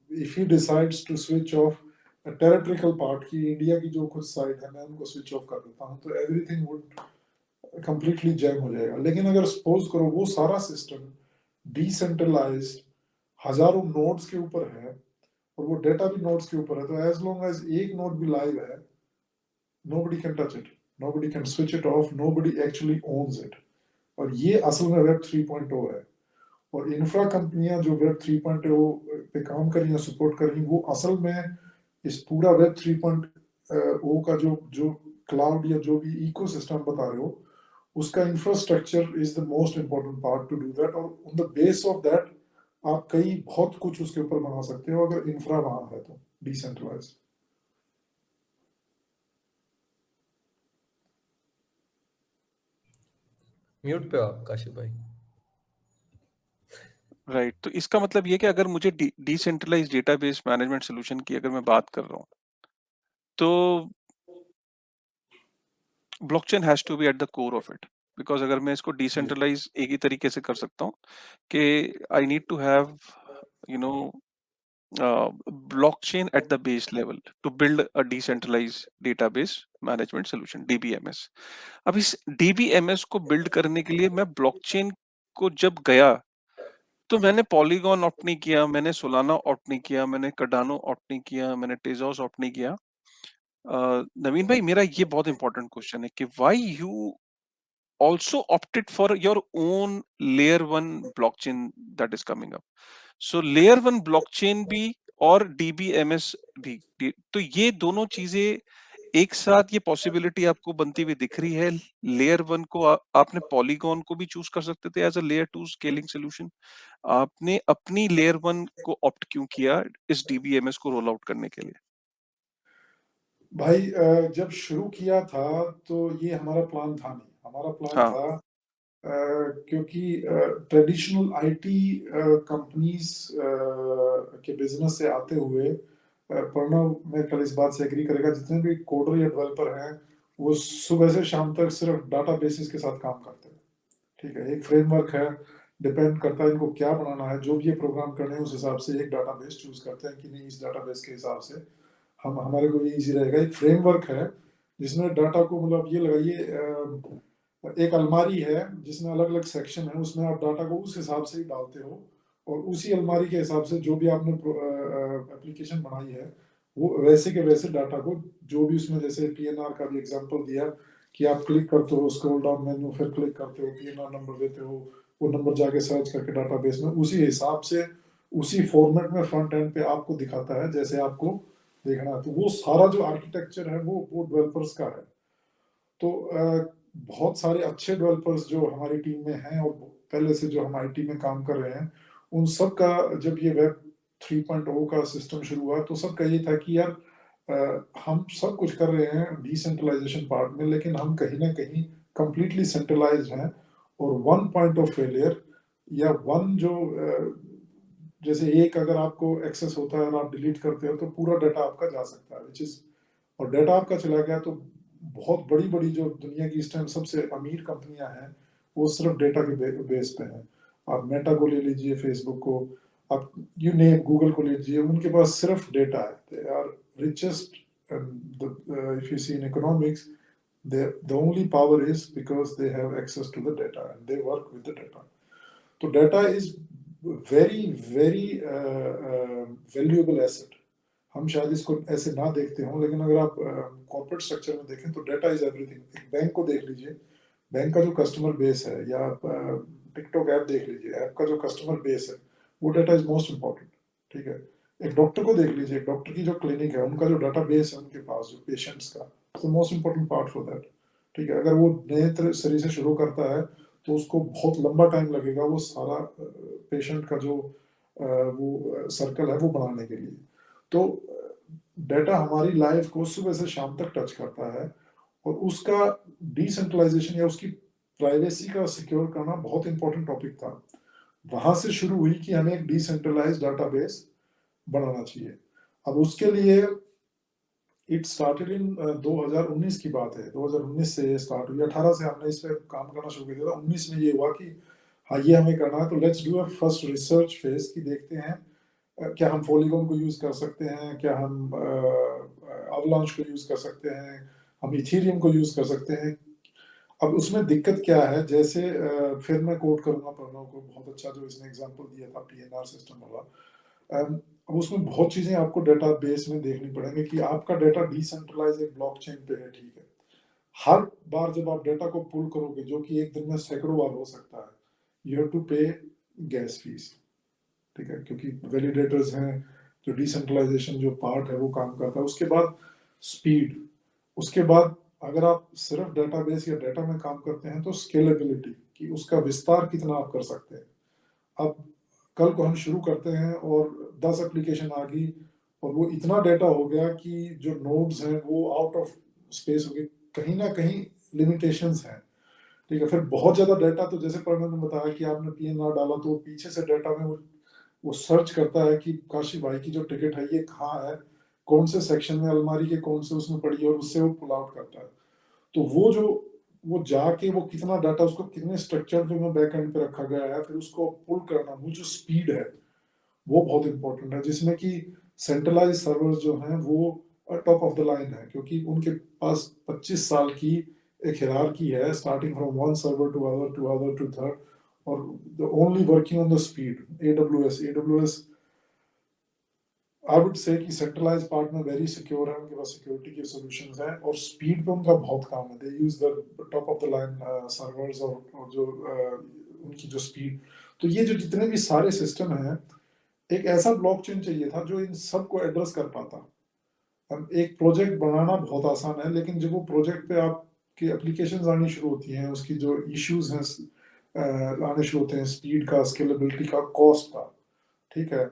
S3: if he decides to switch off territorial part की, इंडिया की जो कुछ साइट है मैं उनको स्विच ऑफ कर देता हूँ, तो एवरीथिंग वुड कंप्लीटली जैम हो जाएगा। लेकिन अगर सपोज करो वो सारा सिस्टम डिसेंट्रलाइज्ड हजारों नोड्स के ऊपर है और वो डेटा भी नोड्स के ऊपर है, तो एज लॉन्ग एज एक नोड भी लाइव है, nobody can touch it, nobody can switch it off, nobody actually owns it। और ये असल में वेब 3.0 है। और इंफ्रा कंपनियां जो वेब 3.0 पे काम कर रही हैं, सपोर्ट कर रही हैं, वो असल में इस पूरा वेब 3.0 का जो क्लाउड या जो भी इकोसिस्टम बता रहे हो, उसका infrastructure is the most important part to do that. और on the base of that आप कई बहुत कुछ उसके ऊपर बना सकते हो अगर इंफ्रा वहां है तो डिसेंट्रलाइज।
S2: म्यूट पे हो आप काशिफ भाई।
S1: राइट, तो इसका मतलब ये कि अगर मुझे डिसेंट्रलाइज डेटाबेस मैनेजमेंट सोल्यूशन की अगर मैं बात कर रहा हूँ, तो blockchain has to be at the core of it. Because अगर मैं इसको डिसेंट्रलाइज एक ही तरीके से कर सकता हूँ कि I need to have you know blockchain at the base level to build a decentralized database management solution, DBMS। अब इस DBMS को बिल्ड करने के लिए मैं ब्लॉकचेन को जब गया, तो मैंने पॉलीगॉन ऑप्ट नहीं किया, मैंने सोलाना ऑप्ट नहीं किया, मैंने कार्डानो ऑप्ट नहीं किया, मैंने टेजोस ऑप्ट नहीं किया। नवीन भाई, मेरा ये बहुत इंपॉर्टेंट क्वेश्चन है कि why you also opted for your own layer 1 blockchain that is coming up। so layer 1 blockchain भी और DBMS भी, तो ये दोनों चीजें एक साथ, ये पॉसिबिलिटी आपको बनती हुई दिख रही है। लेयर 1 को आपने पॉलीगॉन को भी चूज कर सकते थे as a layer 2 scaling solution, आपने अपनी लेयर 1 को ऑप्ट क्यों किया इस DBMS को रोल आउट करने के लिए?
S3: भाई जब शुरू किया था तो ये हमारा प्लान था नहीं। हमारा प्लान
S1: हाँ,
S3: था क्योंकि ट्रेडिशनल आईटी कंपनीज के बिजनेस से आते हुए, प्रणव मेरे ख्याल इस बात से एग्री करेगा, जितने भी कोडर या डेवलपर हैं वो सुबह से शाम तक सिर्फ डाटा बेसिस के साथ काम करते हैं। ठीक है, एक फ्रेमवर्क है, डिपेंड करता है इनको क्या बनाना है, जो भी ये प्रोग्राम करने हैं उस हिसाब से एक डाटाबेस चूज करते हैं कि नहीं इस डाटाबेस के हिसाब से हम हमारे को ये इजी रहेगा। एक फ्रेमवर्क है जिसमें डाटा को, मतलब ये लगाइए एक अलमारी है जिसमें अलग अलग सेक्शन है, उसमें आप डाटा को उस हिसाब से ही डालते हो और उसी अलमारी के हिसाब से जो भी आपने एप्लीकेशन बनाई है वो वैसे के वैसे डाटा को, जो भी उसमें, जैसे PNR का भी एग्जांपल दिया कि आप क्लिक करते हो स्क्रॉल डाउन मेन्यू, फिर क्लिक करते हो PNR नंबर देते हो, वो नंबर जाके सर्च करके डाटाबेस में उसी हिसाब से उसी फॉर्मेट में फ्रंट एंड पे आपको दिखाता है जैसे आपको देखना है। तो वो सारा जो आर्किटेक्चर है वो डेवलपर्स का है। तो बहुत सारे अच्छे डेवलपर्स जो हमारी टीम में हैं और पहले से जो हम आईटी में काम कर रहे हैं, उन सब का जब ये वेब 3.0 का सिस्टम शुरू हुआ तो सबका ये था कि यार हम सब कुछ कर रहे हैं डिसेंट्रलाइजेशन पार्ट में, लेकिन हम कहीं ना कहीं कंप्लीटली सेंट्रलाइज्ड हैं। और वन पॉइंट ऑफ फेलियर या वन जो जैसे एक अगर आपको एक्सेस होता है और आप डिलीट करते हो तो पूरा डाटा आपका जा सकता है, विच इज, और डाटा आपका चला गया तो बहुत बड़ी बड़ी जो दुनिया की इस टाइम सबसे अमीर कंपनियां हैं वो सिर्फ डेटा के बेस पे हैं। आप मेटा को ले लीजिए, फेसबुक को, आप यू नेम, गूगल को ले लीजिए, उनके पास सिर्फ डेटा है। They are richest, if you see in economics, the only power is because they have access to the data and they work with the data। तो data is very very valuable asset हम शायद इसको ऐसे ना देखते हों, लेकिन अगर आप कॉर्पोरेट स्ट्रक्चर में देखें तो डेटा इज एवरीथिंग। एक बैंक को देख लीजिए, बैंक का जो कस्टमर बेस है, या आप टिकटॉक ऐप देख लीजिए, ऐप का जो कस्टमर बेस है, वो डेटा इज मोस्ट इम्पॉर्टेंट। ठीक है, एक डॉक्टर को देख लीजिए, एक डॉक्टर की जो क्लिनिक है, उनका जो डाटा बेस है उनके पास जो पेशेंट्स का, most important part for that. ठीक है, अगर वो नए सिरे से शुरू करता है तो उसको बहुत लंबा टाइम लगेगा वो सारा पेशेंट का जो वो सर्कल है वो बनाने के लिए। तो डाटा हमारी लाइफ को सुबह से शाम तक टच करता है, और उसका डिसेंट्रलाइजेशन या उसकी प्राइवेसी का सिक्योर करना बहुत इंपॉर्टेंट टॉपिक था। वहां से शुरू हुई कि हमें एक डिसेंट्रलाइज डाटाबेस बनाना चाहिए। अब उसके लिए इट स्टार्टेड इन 2019 की बात है, 2019 से स्टार्ट हुई, 18 से हमने इस पे काम करना शुरू कर दिया था। 19 में ये हुआ कि हाँ ये हमें करना है, तो let's do a first research phase कि देखते हैं क्या हम पॉलीगॉन को यूज कर सकते हैं, क्या हम अवलांच को यूज कर सकते हैं, हम इथेरियम को यूज कर सकते हैं। अब उसमें दिक्कत क्या है, जैसे फिर मैं कोट करूंगा प्रणव को, बहुत अच्छा जो इसने एग्जांपल दिया था पीएनआर सिस्टम वाला। अब उसमें बहुत चीजें आपको डेटा बेस में देखनी पड़ेंगी कि आपका डेटा डिसेंट्रलाइज एक ब्लॉकचेन पे है। ठीक है, हर बार जब आप डेटा को पुल करोगे, जो कि एक दिन में सैकड़ों बार हो सकता है, यू हैव टू पे गैस फीस। ठीक है, क्योंकि वैलिडेटर्स हैं, जो डिसेंट्रलाइजेशन जो पार्ट है वो काम करता है। उसके बाद स्पीड, उसके बाद अगर आप सिर्फ डेटाबेस या डेटा में काम करते हैं तो स्केलेबिलिटी, कि उसका विस्तार कितना आप कर सकते हैं। अब कल को हम शुरू करते हैं और 10 एप्लीकेशन आ गई, और वो इतना डेटा हो गया कि जो नोड्स हैं वो आउट ऑफ स्पेस हो गए, कहीं ना कहीं लिमिटेशंस हैं। ठीक है, फिर बहुत ज्यादा डेटा, तो जैसे प्रणव ने बताया कि आपने पीएनआर डाला तो पीछे से डेटा में वो सर्च करता है कि काशी भाई की जो टिकट है ये कहाँ है, कौन से सेक्शन में, अलमारी के कौन से उसमें पड़ी है, और उससे वो पुल आउट करता है। तो वो जाके वो कितना डाटा, उसको कितने स्ट्रक्चर में बैक एंड पे रखा गया है, फिर उसको पुल करना, वो जो स्पीड है वो बहुत इंपॉर्टेंट है, जिसमें कि सेंट्रलाइज सर्वर्स जो हैं वो टॉप ऑफ द लाइन है, क्योंकि उनके पास 25 साल की एक हिरार्की है, starting from one server to other to other to third, और the only working on the speed. AWS I would say कि सेंट्रलाइज पार्ट में वेरी सिक्योर है, उनके पास सिक्योरिटी के सॉल्यूशंस हैं, और स्पीड पे उनका बहुत काम है। They use the top of the line servers, और जो उनकी जो स्पीड, तो ये जो जितने भी सारे सिस्टम हैं, एक ऐसा ब्लॉकचेन चाहिए था जो इन सब को एड्रेस कर पाता। अब एक प्रोजेक्ट बनाना बहुत आसान है, लेकिन जब वो प्रोजेक्ट पे आपकी एप्लीकेशंस आनी शुरू होती हैं, उसकी जो इश्यूज हैं आने शुरू होते हैं, स्पीड का, स्केलेबिलिटी का, कॉस्ट का। ठीक है,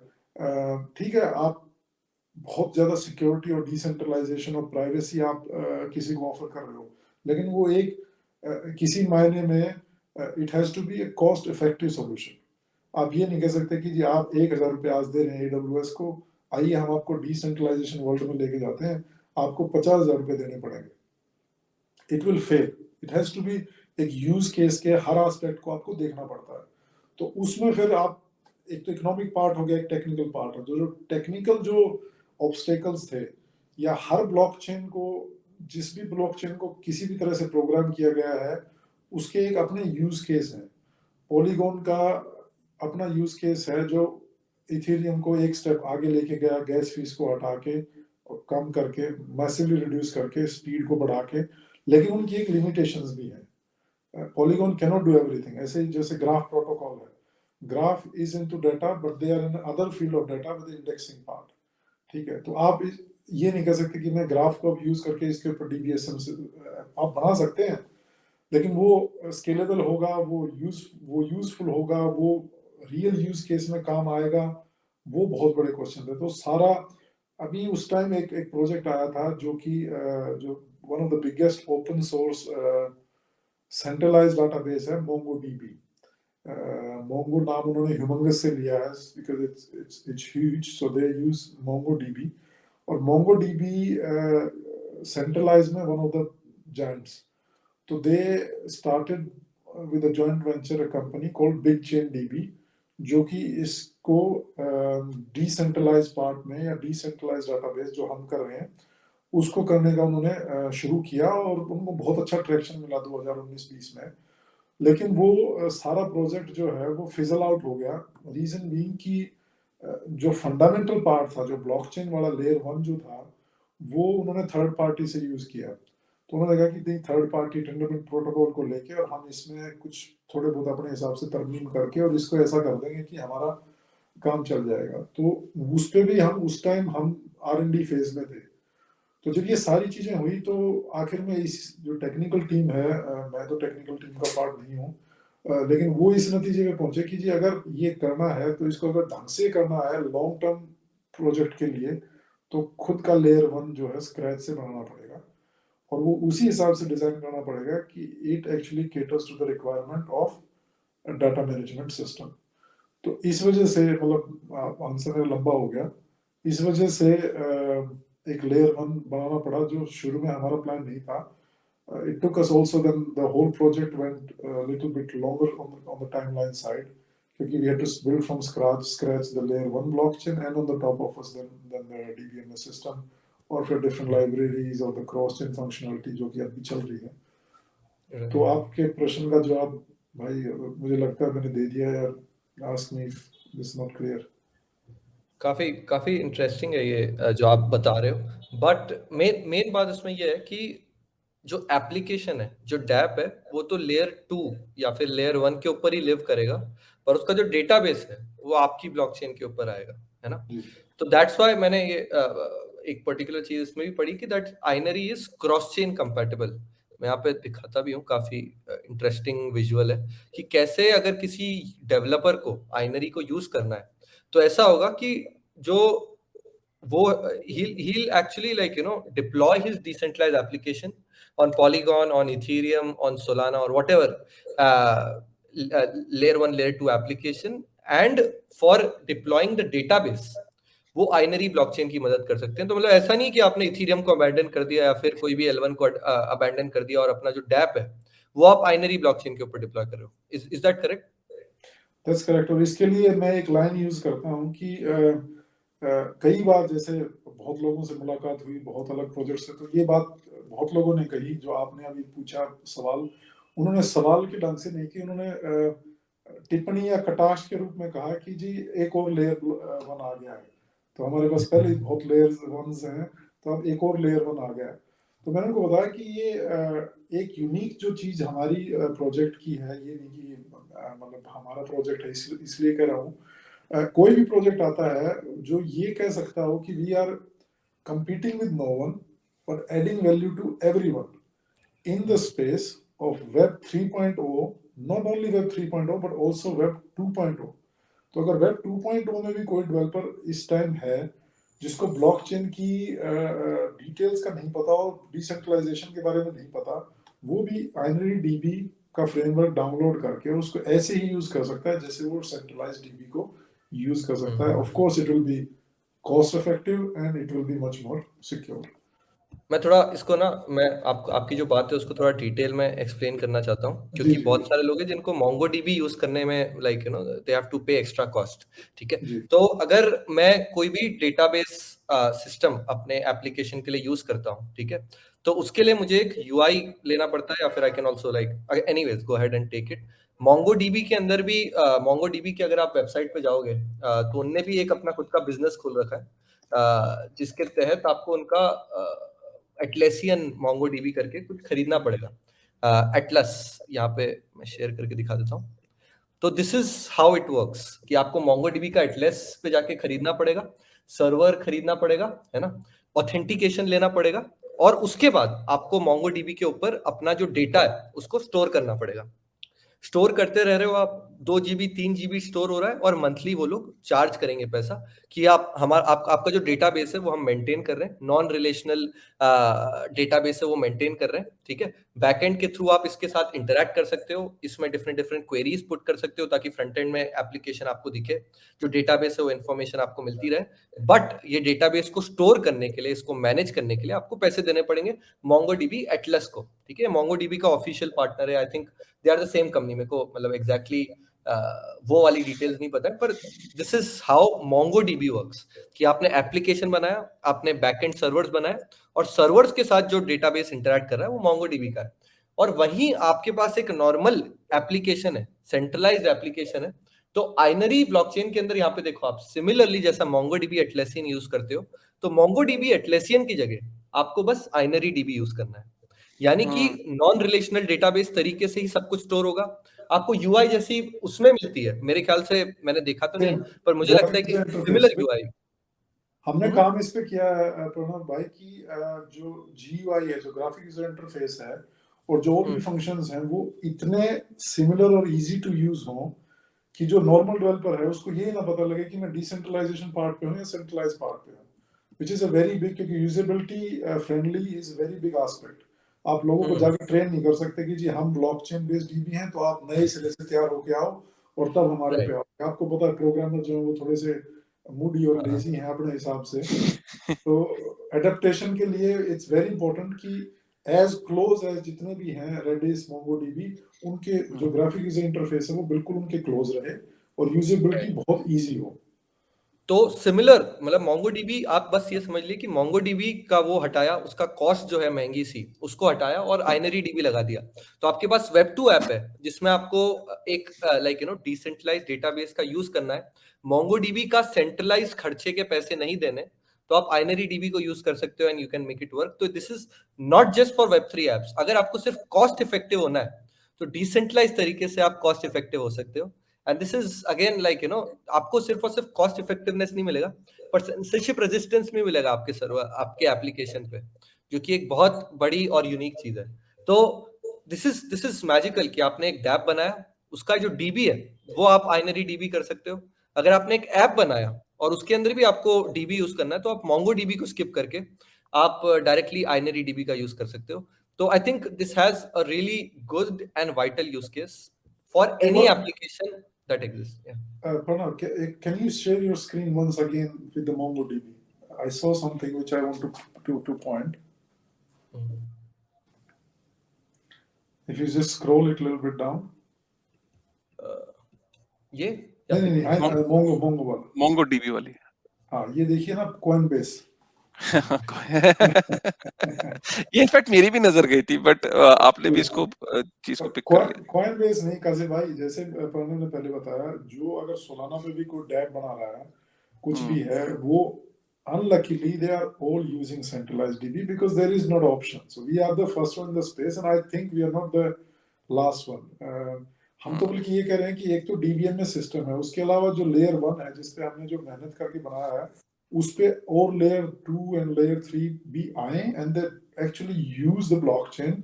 S3: ठीक है, आप बहुत ज्यादा सिक्योरिटी और डिसेंट्रलाइजेशन और प्राइवेसी आप किसी को ऑफर कर रहे हो, लेकिन वो एक किसी मायने में it has to be a cost effective solution. आप ये नहीं कह सकते कि जी आप 1,000 रुपये आज दे रहे हैं एडब्ल्यूएस को, आइए हम आपको डिसेंट्रलाइजेशन वर्ल्ड में लेके जाते हैं, आपको 50,000 रुपये देने पड़ेंगे। It will fail. It has to be एक यूज केस के हर एस्पेक्ट को आपको देखना पड़ता है। तो उसमें फिर आप, एक तो इकोनॉमिक पार्ट हो गया, एक टेक्निकल पार्ट है। जो टेक्निकल जो ऑब्स्टेकल्स थे, या हर ब्लॉकचेन को, जिस भी ब्लॉकचेन को किसी भी तरह से प्रोग्राम किया गया है, उसके एक अपने यूज केस है। पॉलीगॉन का अपना यूज केस है, जो इथेरियम को एक स्टेप आगे लेके गया, गैस फीस को हटा के और कम करके, मैसिवली रिड्यूस करके, स्पीड को बढ़ा के, लेकिन उनकी एक लिमिटेशंस भी है। Polygon can not do everything. ऐसे ही जैसे ग्राफ प्रोटोकॉल है, graph is into data, but they are in other field of data with indexing part. ठीक है, तो आप ये नहीं कह सकते कि मैं ग्राफ को अब यूज करके इसके ऊपर डीबीएसएम से आप बना सकते हैं, लेकिन वो स्केलेबल होगा, वो यूजफुल होगा, वो रियल यूज केस में काम आएगा, वो बहुत बड़े क्वेश्चन थे। तो सारा, अभी उस टाइम एक प्रोजेक्ट आया था जो कि जो one of the biggest open source centralised database है, मोंगोडीबी। मोंगो नाम उन्होंने ह्यूमंगस से लिया है, because it's huge, so they use MongoDB. और मोंगोडीबी सेंट्रलाइज में वन ऑफ द जायंट्स। तो they started with a joint venture company called big chain dB, जो कि इसको डिसेंट्रलाइज पार्ट में, या डिसेंट्रलाइज डाटाबेस जो हम कर रहे हैं उसको करने का उन्होंने शुरू किया, और उनको बहुत अच्छा ट्रैक्शन मिला 2019-20 में। लेकिन वो सारा प्रोजेक्ट जो है वो फिजल आउट हो गया। रीजन बीइंग कि जो फंडामेंटल पार्ट था, जो ब्लॉकचेन वाला लेयर 1 जो था, वो उन्होंने थर्ड पार्टी से यूज़ किया। तो उन्होंने देखा कि नहीं, थर्ड पार्टी टेंडरमेंट प्रोटोकॉल को लेके और हम इसमें कुछ थोड़े बहुत अपने हिसाब से तरमीम करके और इसको ऐसा कर देंगे कि हमारा काम चल जाएगा। तो उस पे भी हम उस टाइम हम R&D फेज़ में थे। तो जब ये सारी चीज़ें हुई तो आखिर में इस जो टेक्निकल टीम है, मैं तो टेक्निकल टीम का पार्ट नहीं हूँ, लेकिन वो इस नतीजे पे पहुंचे कि जी अगर ये करना है तो इसको अगर ढंग से करना है लॉन्ग टर्म प्रोजेक्ट के लिए, तो खुद का लेयर 1 जो है स्क्रैच से बनाना पड़ेगा और वो उसी हिसाब से डिजाइन करना पड़ेगा कि it actually caters to the requirement of data management system. तो इस वजह से मतलब आंसर मेरा लंबा हो गया, इस वजह से एक लेयर 1 बनाना पड़ा जो शुरू में हमारा प्लान नहीं था। It took us also, then the whole project went a little bit longer on the timeline side, क्योंकि we had to build from scratch the layer 1 blockchain and on the top of us then the DBMS system और फिर different libraries और the cross chain functionality जो कि अभी चल रही है। तो आपके प्रश्न का जवाब भाई मुझे लगता है मैंने दे दिया यार, ask me if this is not clear।
S2: काफी इंटरेस्टिंग है ये जो आप बता रहे हो, बट मेन बात इसमें ये है कि जो एप्लीकेशन है, जो डैप है, वो तो लेयर 2 या फिर लेयर 1 के ऊपर ही लिव करेगा, पर उसका जो डेटाबेस है वो आपकी ब्लॉकचेन के ऊपर आएगा, है ना। तो दैट्स व्हाई मैंने ये एक पर्टिकुलर चीज इसमें भी पढ़ी कि that Inari is cross chain compatible. मैं यहाँ पे दिखाता भी हूँ, काफी इंटरेस्टिंग विजुअल है कि कैसे अगर किसी डेवलपर को आइनरी को यूज करना है तो ऐसा होगा कि जो वो he'll actually like deploy his decentralized application on Polygon, on Ethereum, on Solana or whatever layer 1 layer 2 application, and for deploying the database वो आइनरी ब्लॉकचेन की मदद कर सकते हैं। तो मतलब ऐसा नहीं कि आपने इथेरियम को अबैंडन कर दिया या फिर कोई भी L1 को अबैंडन कर दिया और अपना जो डैप है वो आप आइनरी ब्लॉकचेन के ऊपर डिप्लॉय कर रहे हो। Is that correct?
S3: That's correct. और इसके लिए मैं एक लाइन यूज करता हूँ कि कई बार जैसे बहुत लोगों से मुलाकात हुई बहुत अलग प्रोजेक्ट से, तो ये बात बहुत लोगों ने कही जो आपने अभी पूछा सवाल, उन्होंने सवाल के ढंग से नहीं की, उन्होंने टिप्पणी या कटाक्ष के रूप में कहा कि जी एक और लेयर 1 आ गया है, तो हमारे पास पहले बहुत लेयर 1 हैं, तो अब एक और लेयर 1 आ गया है। तो मैंने उनको बताया कि ये एक यूनिक जो चीज हमारी प्रोजेक्ट की है, ये नहीं कि मतलब हमारा प्रोजेक्ट है इसलिए कह रहा हूँ, कोई भी प्रोजेक्ट आता है जो ये कह सकता हो कि we are competing with no one but adding value to everyone in the space of Web 3.0, not only Web 3.0 but also Web 2.0। तो अगर Web 2.0 में भी कोई डेवलपर इस टाइम है जिसको ब्लॉकचेन की डिटेल्स का नहीं पता और डिसेंट्रलाइजेशन के बारे में नहीं पता, वो भी आइनरी डीबी का फ्रेमवर्क डाउनलोड करके उसको ऐसे ही यूज कर सकता है जैसे वो सेंट्रलाइज्ड डीबी को यूज कर सकता है। Of course it will be cost effective and it will be much more secure।
S2: मैं थोड़ा इसको ना मैं आपकी जो बात है उसको थोड़ा डिटेल में एक्सप्लेन करना चाहता हूँ, क्योंकि बहुत सारे लोग हैं जिनको MongoDB यूज करने में लाइक दे हैव टू पे एक्स्ट्रा कॉस्ट। ठीक है, तो अगर मैं कोई भी डेटाबेस सिस्टम अपने एप्लीकेशन के लिए यूज करता हूँ, ठीक है, तो उसके लिए मुझे एक UI लेना पड़ता है या फिर I can also like anyways go ahead and take it. MongoDB के अंदर भी MongoDB के अगर आप वेबसाइट पे जाओगे तो उनने भी एक अपना खुद का बिजनेस खोल रखा है जिसके तहत आपको उनका एटलेसियन MongoDB करके कुछ खरीदना पड़ेगा। एटलस यहाँ पे मैं शेयर करके दिखा देता हूँ। तो this is how it works कि आपको MongoDB का एटलस पे जाके खरीदना पड़ेगा, सर्वर खरीदना पड़ेगा, है ना, ऑथेंटिकेशन लेना पड़ेगा, और उसके बाद आपको MongoDB के ऊपर अपना जो डेटा है उसको स्टोर करना पड़ेगा। स्टोर करते रह रहे हो आप, 2 GB 3 GB स्टोर हो रहा है और मंथली वो लोग चार्ज करेंगे पैसा कि आपका जो डेटाबेस है वो हम मेंटेन कर रहे हैं, नॉन रिलेशनल डेटाबेस है वो मेंटेन कर रहे हैं। ठीक है, बैकएंड के थ्रू आप इसके साथ इंटरैक्ट कर सकते हो, इसमें डिफरेंट क्वेरीज पुट कर सकते हो ताकि फ्रंट एंड में एप्लीकेशन आपको दिखे, जो डेटाबेस है वो इन्फॉर्मेशन आपको मिलती रहे। बट ये डेटाबेस को स्टोर करने के लिए, इसको मैनेज करने के लिए आपको पैसे देने पड़ेंगे MongoDB एटलस को। ठीक है, MongoDB का ऑफिशियल पार्टनर है, I think they are the same company. मेरे को मतलब एग्जैक्टली वो वाली डिटेल्स नहीं पता है, पर this is how MongoDB works कि आपने एप्लीकेशन बनाया, आपने बैकएंड सर्वर्स बनाए, और सर्वर्स के साथ जो डेटाबेस इंटरैक्ट कर रहा है वो MongoDB का है। और वहीं आपके पास एक नॉर्मल एप्लीकेशन है, सेंट्रलाइज्ड एप्लीकेशन है, तो आइनरी ब्लॉकचेन के अंदर यहाँ पे देखो आप सिमिलरली जैसा MongoDB Atlassian यूज करते हो, तो MongoDB Atlassian की जगह आपको बस आइनरी DB यूज करना है, यानी कि नॉन रिलेशनल डेटाबेस तरीके से ही सब कुछ स्टोर होगा। आपको यूआई जैसी उसमें मिलती है, मेरे ख्याल से मैंने देखा तो नहीं है, पर मुझे लगता है कि सिमिलर यूआई
S3: हमने काम इस पे किया है प्रणव भाई की जो GUI है, जो ग्राफिक यूजर इंटरफेस है, और जो और भी फंक्शंस हैं, वो इतने सिमिलर और इजी टू यूज हो कि जो नॉर्मल डेवलपर है उसको ये ना पता लगे कि मैं डिसेंट्रलाइजेशन पार्ट पे हूँ या सेंट्रलाइज पार्ट पे हूँ, which is a very big, क्योंकि usability friendly is very big aspect. आप लोगों को जाके ट्रेन नहीं कर सकते कि जी हम ब्लॉकचेन बेस्ड DB हैं तो आप नए सिरे से तैयार होके आओ और तब हमारे पे आओ। आपको पता है प्रोग्रामर जो है वो थोड़े से मूडी और लेजी हैं अपने हिसाब से, तो एडेप्टेशन के लिए इट्स वेरी इंपॉर्टेंट कि एज क्लोज एज जितने भी हैं रेडिस, MongoDB, उनके जो ग्राफिक यूजर इंटरफेस है वो बिल्कुल उनके क्लोज रहे और यूजेबिलिटी बहुत इजी हो।
S2: तो सिमिलर मतलब MongoDB, आप बस ये समझ लीजिए कि MongoDB का वो हटाया, उसका कॉस्ट जो है महंगी सी उसको हटाया और आइनरी DB लगा दिया। तो आपके पास Web2 ऐप है जिसमें आपको एक लाइक डिसेंट्रलाइज डेटाबेस का यूज करना है, MongoDB का सेंट्रलाइज खर्चे के पैसे नहीं देने, तो आप आइनरी DB को यूज कर सकते हो and you can make it work. तो this is not just for Web3 apps. अगर आपको सिर्फ कॉस्ट इफेक्टिव होना है तो डिसेंट्रलाइज तरीके से आप कॉस्ट इफेक्टिव हो सकते हो। And this is again like आपको सिर्फ और सिर्फ कॉस्ट इफेक्टिवनेस नहीं मिलेगा, पर सेंसरशिप रेजिस्टेंस भी मिलेगा आपके सर्वर, आपके एप्लीकेशन पे, जो कि एक बहुत बड़ी और यूनिक चीज है। तो दिस इज मैजिकल कि आपने एक डैप बनाया, उसका जो DB है वो आप आइनरी DB कर सकते हो। अगर आपने एक ऐप बनाया और उसके अंदर भी आपको DB यूज करना है, तो आप MongoDB को स्किप करके आप डायरेक्टली आइनरी DB का यूज कर सकते हो। तो I think this has a really good and vital use case for any application that exists. Yeah.
S3: Pranav, can you share your screen once again with the MongoDB? I saw something which I want to point. If you just scroll it a little bit down.
S2: ये
S3: नहीं, Mongo वाला,
S1: MongoDB वाली।
S3: हाँ, ये देखिए ना, Coinbase।
S1: ये in fact मेरी भी नजर गई थी, बट आपने भी इसको चीज को पिक कर लिया।
S3: Coinbase नहीं काजी भाई, जैसे प्रणव ने पहले बताया, जो अगर सोलाना पे भी कोई डैप बना रहा है, कुछ भी है, वो unluckily they are all using centralized DB because there is not option. So we are the first one in the space and I think we are not the last one. हम तो बल्कि ये कह रहे हैं कि एक तो DBMS सिस्टम है, उसके अलावा जो लेयर 1 है जिसपे हमने जो मेहनत करके बनाया है, उस पे और लेयर 2 एंड लेयर 3 भी आए and they actually use the blockchain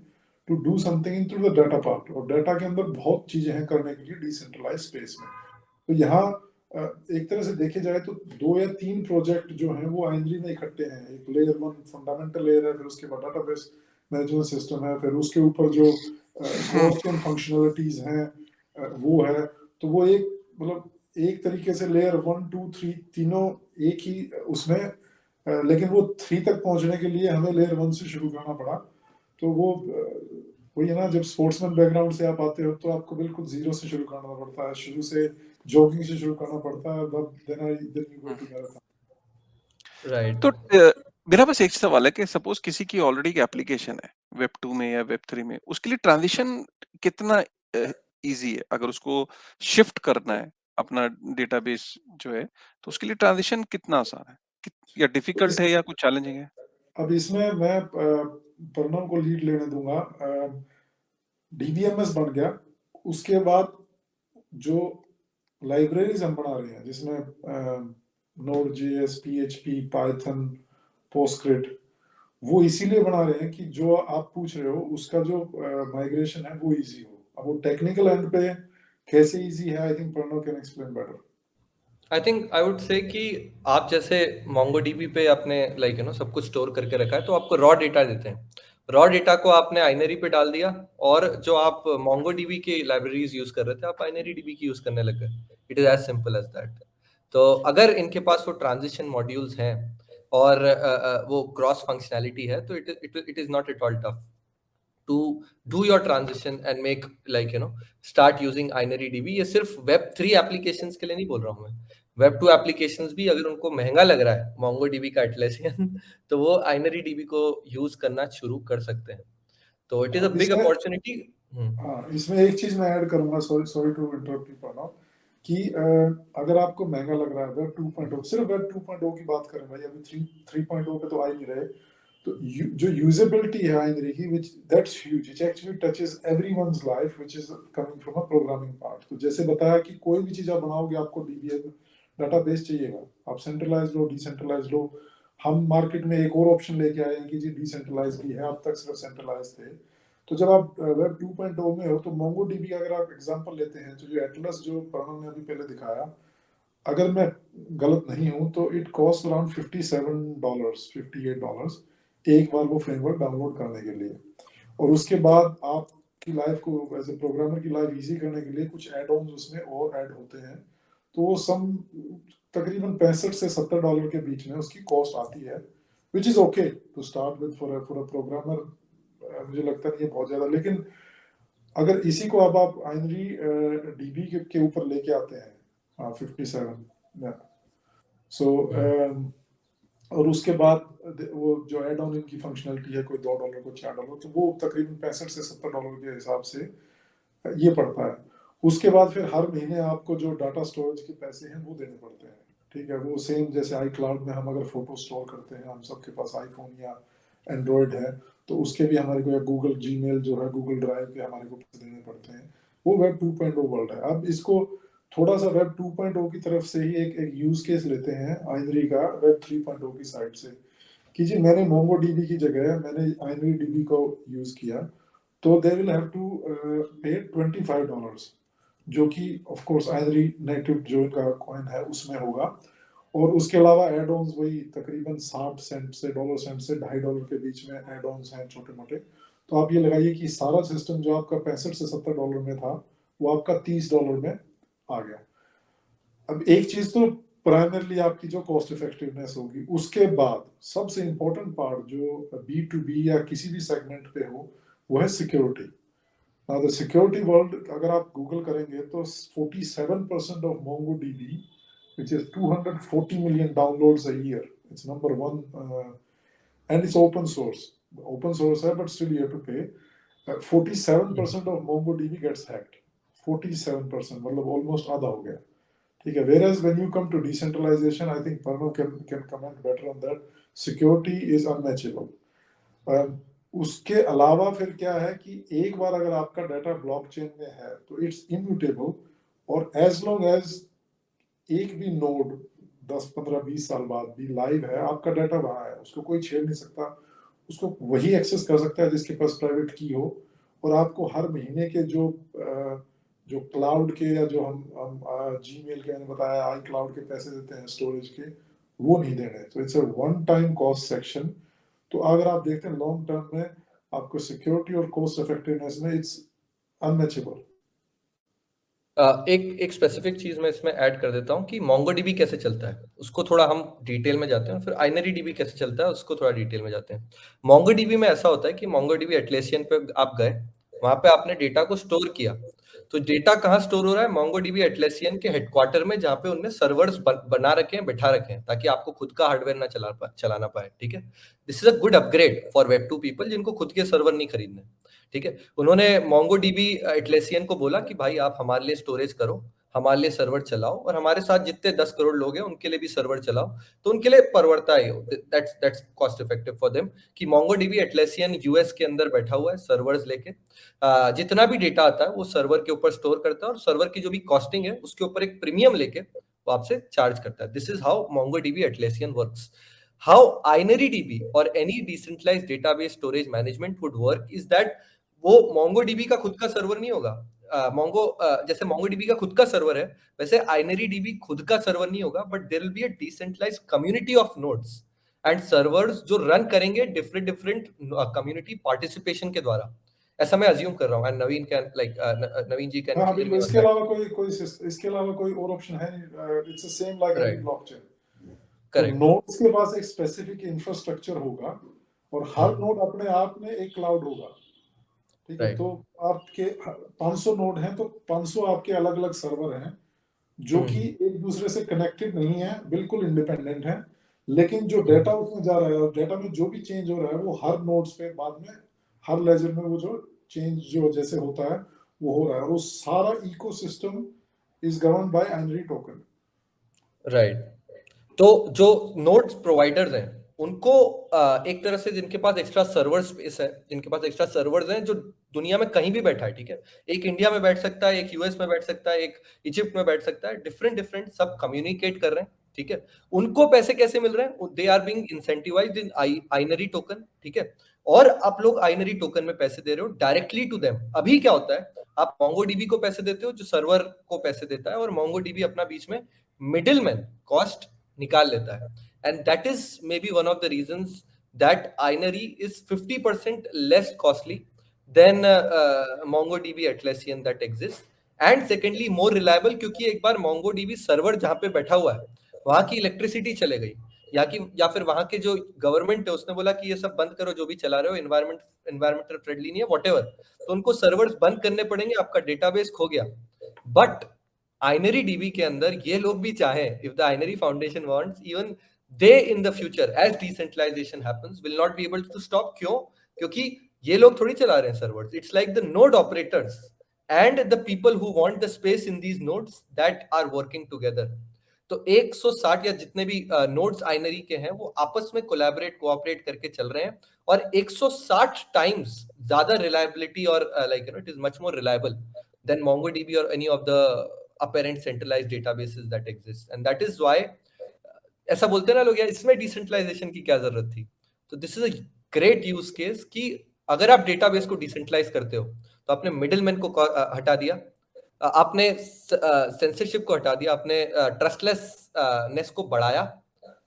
S3: to do something into the data part. और डाटा के अंदर बहुत चीजें हैं करने के लिए डिसेंट्रलाइज स्पेस में। तो यहाँ एक तरह से देखे जाए तो 2 या 3 प्रोजेक्ट जो हैं वो आइनरी में इकट्ठे हैं। एक लेयर 1 फंडामेंटल लेयर है, फिर उसके बाद डाटाबेस मैनेजमेंट सिस्टम है, फिर उसके ऊपर जो क्रॉस चेन फंक्शनलिटीज हैं वो है। तो वो एक मतलब एक तरीके से लेयर 1, 2, 3 तीनों एक ही उसमें, लेकिन वो 3 तक पहुंचने के लिए हमें लेयर 1 से शुरू करना पड़ा। तो वो वही है ना, जब स्पोर्ट्समैन बैकग्राउंड से आप आते हो तो आपको बिल्कुल जीरो से शुरू करना पड़ता है, शुरू से जॉगिंग से शुरू करना पड़ता है, then you go to marathon.
S2: Right.
S1: तो मेरा बस एक सवाल है कि सपोज किसी की ऑलरेडी एक एप्लीकेशन है Web2 में या Web3 में, उसके लिए ट्रांजिशन कितना इजी है? अगर उसको शिफ्ट करना है अपना डेटाबेस जो है, तो उसके लिए ट्रांजिशन कितना आसान है या डिफिकल्ट है या कुछ चैलेंजिंग है?
S3: अब इसमें मैं प्रणव को लीड लेने दूंगा। DBMS बन गया, उसके बाद जो लाइब्रेरीज हम बना रहे हैं जिसमें Node.js, PHP, Python, Postgres, वो इसीलिए बना रहे हैं कि जो आप पूछ रहे हो उसका जो माइग्रेशन है वो इजी हो। अब वो टेक्निकल एंड पे कैसे इजी है, I think Pranav can explain better.
S2: I think I would say कि आप जैसे MongoDB पे आपने सब कुछ स्टोर करके रखा है, तो आपको रॉ डेटा देते हैं। रॉ डेटा को आपने आइनरी पे डाल दिया और जो आप MongoDB की लाइब्रेरीज यूज कर रहे थे, आप आइनरी DB की यूज करने लग गए। It is as simple as that. तो अगर इनके पास वो ट्रांजिशन मॉड्यूल्स हैं और वो क्रॉस फंक्शनैलिटी है, तो it is not at all tough to do your transition and make start using iNary DB। ये सिर्फ Web3 applications के लिए नहीं बोल रहा हूँ मैं, Web2 applications भी अगर उनको महंगा लग रहा है MongoDB का Atlassian तो वो iNary DB को यूज करना शुरू कर सकते हैं। तो it is a big opportunity.
S3: हाँ, इसमें एक चीज मैं ऐड करूंगा, sorry to interrupt you Pranav, कि अगर आपको महंगा लग रहा है वेब 2.0, सिर्फ वेब 2.0 की बात करें भाई, अभी 3.0 पे तो आ ही नहीं रहे, तो जो यूजेबिलिटी है आइनरी की, which that's huge, it actually touches everyone's life which is coming from a programming part। तो जैसे बताया कि कोई भी चीज आप बनाओगे आपको डीबीएम डाटाबेस चाहिएगा, आप सेंट्रलाइज लो डिसेंट्रलाइज लो। हम मार्केट में एक और ऑप्शन लेके आए हैं कि जी डिसेंट्रलाइज भी है, अब तक सिर्फ सेंट्रलाइज थे। तो जब आप वेब 2.0 में हो तो मोंगोडीबी का अगर आप एग्जांपल लेते हैं, तो जो एटलस जो प्रणव ने अभी पहले दिखाया, अगर मैं गलत नहीं हूं तो इट कॉस्ट अराउंड $57, $58 एक बार वो फ्रेमवर्क डाउनलोड करने के लिए। और उसके बाद आपकी लाइफ को एज ए प्रोग्रामर की लाइफ इजी करने के लिए कुछ एड ऑन्स उसमें और ऐड होते हैं, तो वो सम तकरीबन $65 से $70 के बीच में उसकी कॉस्ट आती है, which is okay to start with for a programmer. मुझे लगता नहीं है बहुत ज्यादा, लेकिन अगर इसी को अब आप आइनरी डीबी के ऊपर लेके आते हैं 57, सो और उसके बाद वो जो एड ऑन इनकी फंक्शनलिटी है कोई $2 को $4, तो वो तकरीबन $65 से $70 के हिसाब से ये पड़ता है। उसके बाद फिर हर महीने आपको जो डाटा स्टोरेज के पैसे हैं वो देने पड़ते हैं, ठीक है। वो सेम जैसे आई क्लाउड में हम अगर फोटो स्टोर करते हैं, हम सबके पास आईफोन या एंड्रॉयड है, तो उसके भी हमारे को, या गूगल जीमेल जो है, गूगल ड्राइव के हमारे को पैसे देने पड़ते हैं। वो वेब 2.0 वर्ल्ड है। अब इसको थोड़ा सा वेब 2.0 की तरफ से ही एक यूज केस लेते हैं आइनरी का वेब 3.0 की साइड से, कि जी मैंने मोंगो डीबी की जगह मैंने आइनरी डीबी को यूज किया, तो दे विल हैव टू पे $25, जो कि ऑफ कोर्स आइनरी नेटिव जो इनका कॉइन है उसमें होगा। और उसके अलावा एड ऑन्स वही तकरीबन 60 सेंट से $1 से $2.5 के बीच में एड ऑन्स हैं छोटे मोटे। तो आप ये लगाइए कि सारा सिस्टम जो आपका $65 से $70 में था, वो आपका $30 में आ गया। अब एक चीज तो प्राइमरली आपकी जो कॉस्ट इफेक्टिवनेस होगी, उसके बाद सबसे इंपॉर्टेंट पार्ट जो B2B या किसी भी सेगमेंट पे हो, वो है security. Now the security world, अगर आप गूगल करेंगे तो 47% of MongoDB, which is 240 million downloads a year, it's number one, and it's open source. Open source है, but still you have to pay. 47% of MongoDB gets hacked. 47%, मतलब almost आधा हो गया, ठीक है। Whereas when you come to decentralization, I think Parno can comment better on that. Security is unmatchable. उसके अलावा फिर क्या है कि एक बार अगर आपका डाटा ब्लॉकचेन में है तो इट्स इम्यूटेबल, और एज लॉन्ग एज एक भी नोड 10, 15, 20 साल बाद भी लाइव है, आपका डाटा वहां है, उसको कोई छेड़ नहीं सकता, उसको वही एक्सेस कर सकता है जिसके पास प्राइवेट की हो। और आपको हर महीने के जो क्लाउड के, या जो हम जीमेल के, मैंने बताया आई क्लाउड के पैसे देते हैं स्टोरेज के, वो नहीं देने। तो it's a one time cost section. तो अगर आप देखते हैं लॉन्ग टर्म में आपको सिक्योरिटी और कॉस्ट इफेक्टिवनेस में इट्स अनमैचेबल।
S2: एक स्पेसिफिक चीज मैं इसमें ऐड कर देता हूँ कि मोंगोडीबी कैसे चलता है, उसको थोड़ा हम डिटेल में जाते हैं, फिर आइनरी डीबी कैसे चलता है उसको थोड़ा डिटेल में जाते हैं। मोंगोडीबी में ऐसा होता है कि मोंगोडीबी एटलेसियन पे आप गए, वहां पे आपने डेटा को स्टोर किया, तो डेटा कहाँ स्टोर हो रहा है? मोंगोडीबी एटलेसियन के हेडक्वार्टर में, जहाँ पे उनने सर्वर्स बना रखे हैं, बैठा रखे हैं, ताकि आपको खुद का हार्डवेयर ना चलाना पाए, ठीक है। This is a good upgrade for web 2 people जिनको खुद के सर्वर नहीं खरीदने, ठीक है। उन्होंने मोंगोडीबी एटलेसियन को बोला कि भाई आप हमारे लिए स्टोरेज करो, हमारे लिए सर्वर चलाओ, और हमारे साथ जितने 10 करोड़ लोग हैं उनके लिए भी सर्वर चलाओ, तो उनके लिए परवड़ता है, that's cost effective for them, कि मोंगोडीबी एटलेसियन यूएस के अंदर बैठा हुआ है सर्वर्स लेके, जितना भी डेटा आता है वो सर्वर के ऊपर स्टोर करता है, और सर्वर की जो भी कॉस्टिंग है उसके ऊपर एक प्रीमियम लेके वो आपसे चार्ज करता है। This is how MongoDB Atlassian works. How InariDB or any decentralized database storage management would work is that वो MongoDB का खुद का सर्वर नहीं होगा। जैसे MongoDB का खुद का सर्वर है, वैसे InariDB खुद का सर्वर नहीं होगा, but there will be a decentralized community of nodes and servers जो रन करेंगे डिफरेंट कम्युनिटी पार्टिसिपेशन के द्वारा। ऐसा मैं अज्यूम कर रहा हूँ, and Naveen can Naveen ji can
S3: हाँ बिल्कुल, इसके अलावा कोई और ऑप्शन है नहीं। It's the same like any blockchain. तो नोड्स के पास एक स्पेसिफिक इंफ्रास्ट्रक्चर होगा, और हर नोड अपने आप में एक क्लाउड होगा, ठीक है। तो आपके 500 नोड हैं, तो 500 आपके अलग अलग सर्वर हैं, जो कि एक दूसरे से कनेक्टेड नहीं है, बिल्कुल इंडिपेंडेंट है, लेकिन जो डेटा उसमें जा रहा है और डेटा में जो भी चेंज हो रहा है, वो हर नोड्स पे बाद में हर लेजर में वो जो चेंज जो जैसे होता है वो हो रहा है। और वो सारा ecosystem is governed by Inery token.
S2: Right. तो जो नोड्स प्रोवाइडर्स हैं उनको एक तरह से जिनके पास एक्स्ट्रा सर्वर स्पेस है, जिनके पास एक्स्ट्रा सर्वर्स हैं, जो दुनिया में कहीं भी बैठा है, ठीक है, एक इंडिया में बैठ सकता है, एक यूएस में बैठ सकता है, एक इजिप्ट में बैठ सकता है, डिफरेंट डिफरेंट सब कम्युनिकेट कर रहे हैं, ठीक है, उनको पैसे कैसे मिल रहे हैं? They are being incentivized in Inari token, ठीक है, और आप लोग आइनरी टोकन में पैसे दे रहे हो डायरेक्टली टू देम। अभी क्या होता है, आप मोंगोडीबी को पैसे देते हो जो सर्वर को पैसे देता है, और मोंगोडीबी अपना बीच में मिडिलमैन कॉस्ट निकाल लेता है, and that is maybe one of the reasons that Inery is 50% less costly than MongoDB Atlassian that exists, and secondly more reliable, क्योंकि एक बार MongoDB सर्वर जहां पे बैठा हुआ है वहां की इलेक्ट्रिसिटी चले गई, या फिर वहां के जो गवर्नमेंट है उसने बोला कि ये सब बंद करो जो भी चला रहे हो, एनवायरमेंटल फ्रेंडली नहीं है, व्हाटएवर, तो उनको सर्वर्स बंद करने पड़ेंगे, आपका डेटाबेस खो गया। बट Inery DB के अंदर ये लोग भी चाहें, if the Inery Foundation wants, even they in the future as decentralization happens will not be able to stop। क्यों? क्योंकि ये लोग थोड़ी चला रहे हैं servers, it's like the node operators and the people who want the space in these nodes that are working together. तो 160 या जितने भी नोड्स आइनरी के हैं वो आपस में कोऑपरेट करके चल रहे हैं, और 160 टाइम्स ज्यादा रिलायबिलिटी, और like it is much more reliable then MongoDB or any of the apparent centralized databases that exist, and that is why ऐसा बोलते हैं ना लोग यार इसमें डिसेंट्रलाइजेशन की क्या जरूरत थी। तो this is a great use case कि अगर आप डेटाबेस को डिसेंट्रलाइज करते हो तो आपने मिडिलमैन को हटा दिया, आपने सेंसरशिप को हटा दिया, आपने ट्रस्टलेसनेस को बढ़ाया,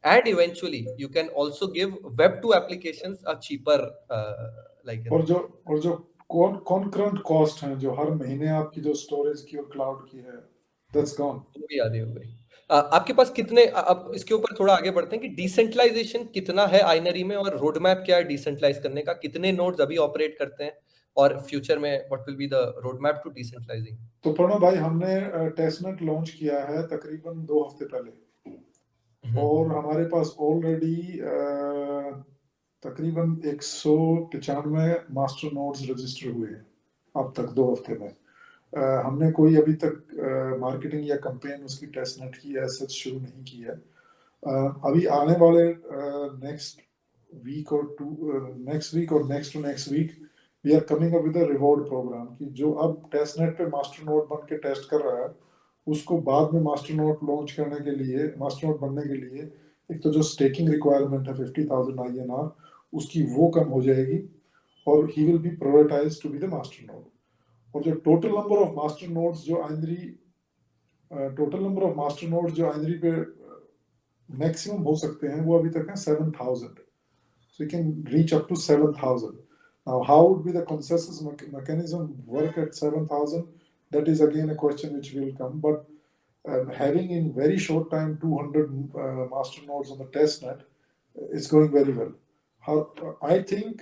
S2: and eventually you can also give web two applications a cheaper like
S3: और जो कॉन्करेंट कॉस्ट है जो हर महीने आपकी जो स्टोरेज की और क्लाउड की है, दैट्स गॉन।
S2: वो भी आधी हो गई। आपके पास कितने, अब इसके ऊपर थोड़ा आगे बढ़ते हैं कि डिसेंट्रलाइजेशन कितना है आइनरी में, और रोड मैप क्या है डिसेंट्रलाइज करने का, कितने नोड्स अभी ऑपरेट करते हैं, और फ्यूचर में what will be the road map to decentralizing.
S3: तो प्रणव भाई, हमने टेस्टनेट लॉन्च किया है तकरीबन 2 हफ्ते पहले, और हमारे पास ऑलरेडी तकरीबन 195 मास्टर नोड्स रजिस्टर हुए हैं अब तक 2 हफ्ते में। हमने कोई अभी तक मार्केटिंग या कैंपेन उसकी टेस्टनेट की ऐसा शुरू नहीं की है। अभी आने वाले नेक्स्ट वीक और next to next week we are coming up with a reward program कि जो अब टेस्टनेट पे मास्टर नोड बन के टेस्ट कर रहा है उसको बाद में मास्टर नोड लॉन्च करने के लिए, मास्टर नोड बनने के लिए एक तो जो स्टेकिंग रिक्वायरमेंट है 50,000 INR उसकी वो कम हो जाएगी, और he will be prioritized to be the master node. और जो total number of master nodes जो पे मैक्सिमम हो सकते हैं वो अभी तक है 7,000, so you can reach up to 7,000. Now how would be the consensus mechanism work at 7,000? That is again a question which will come, but having in very short time 200 master nodes on the test net is going very well. I think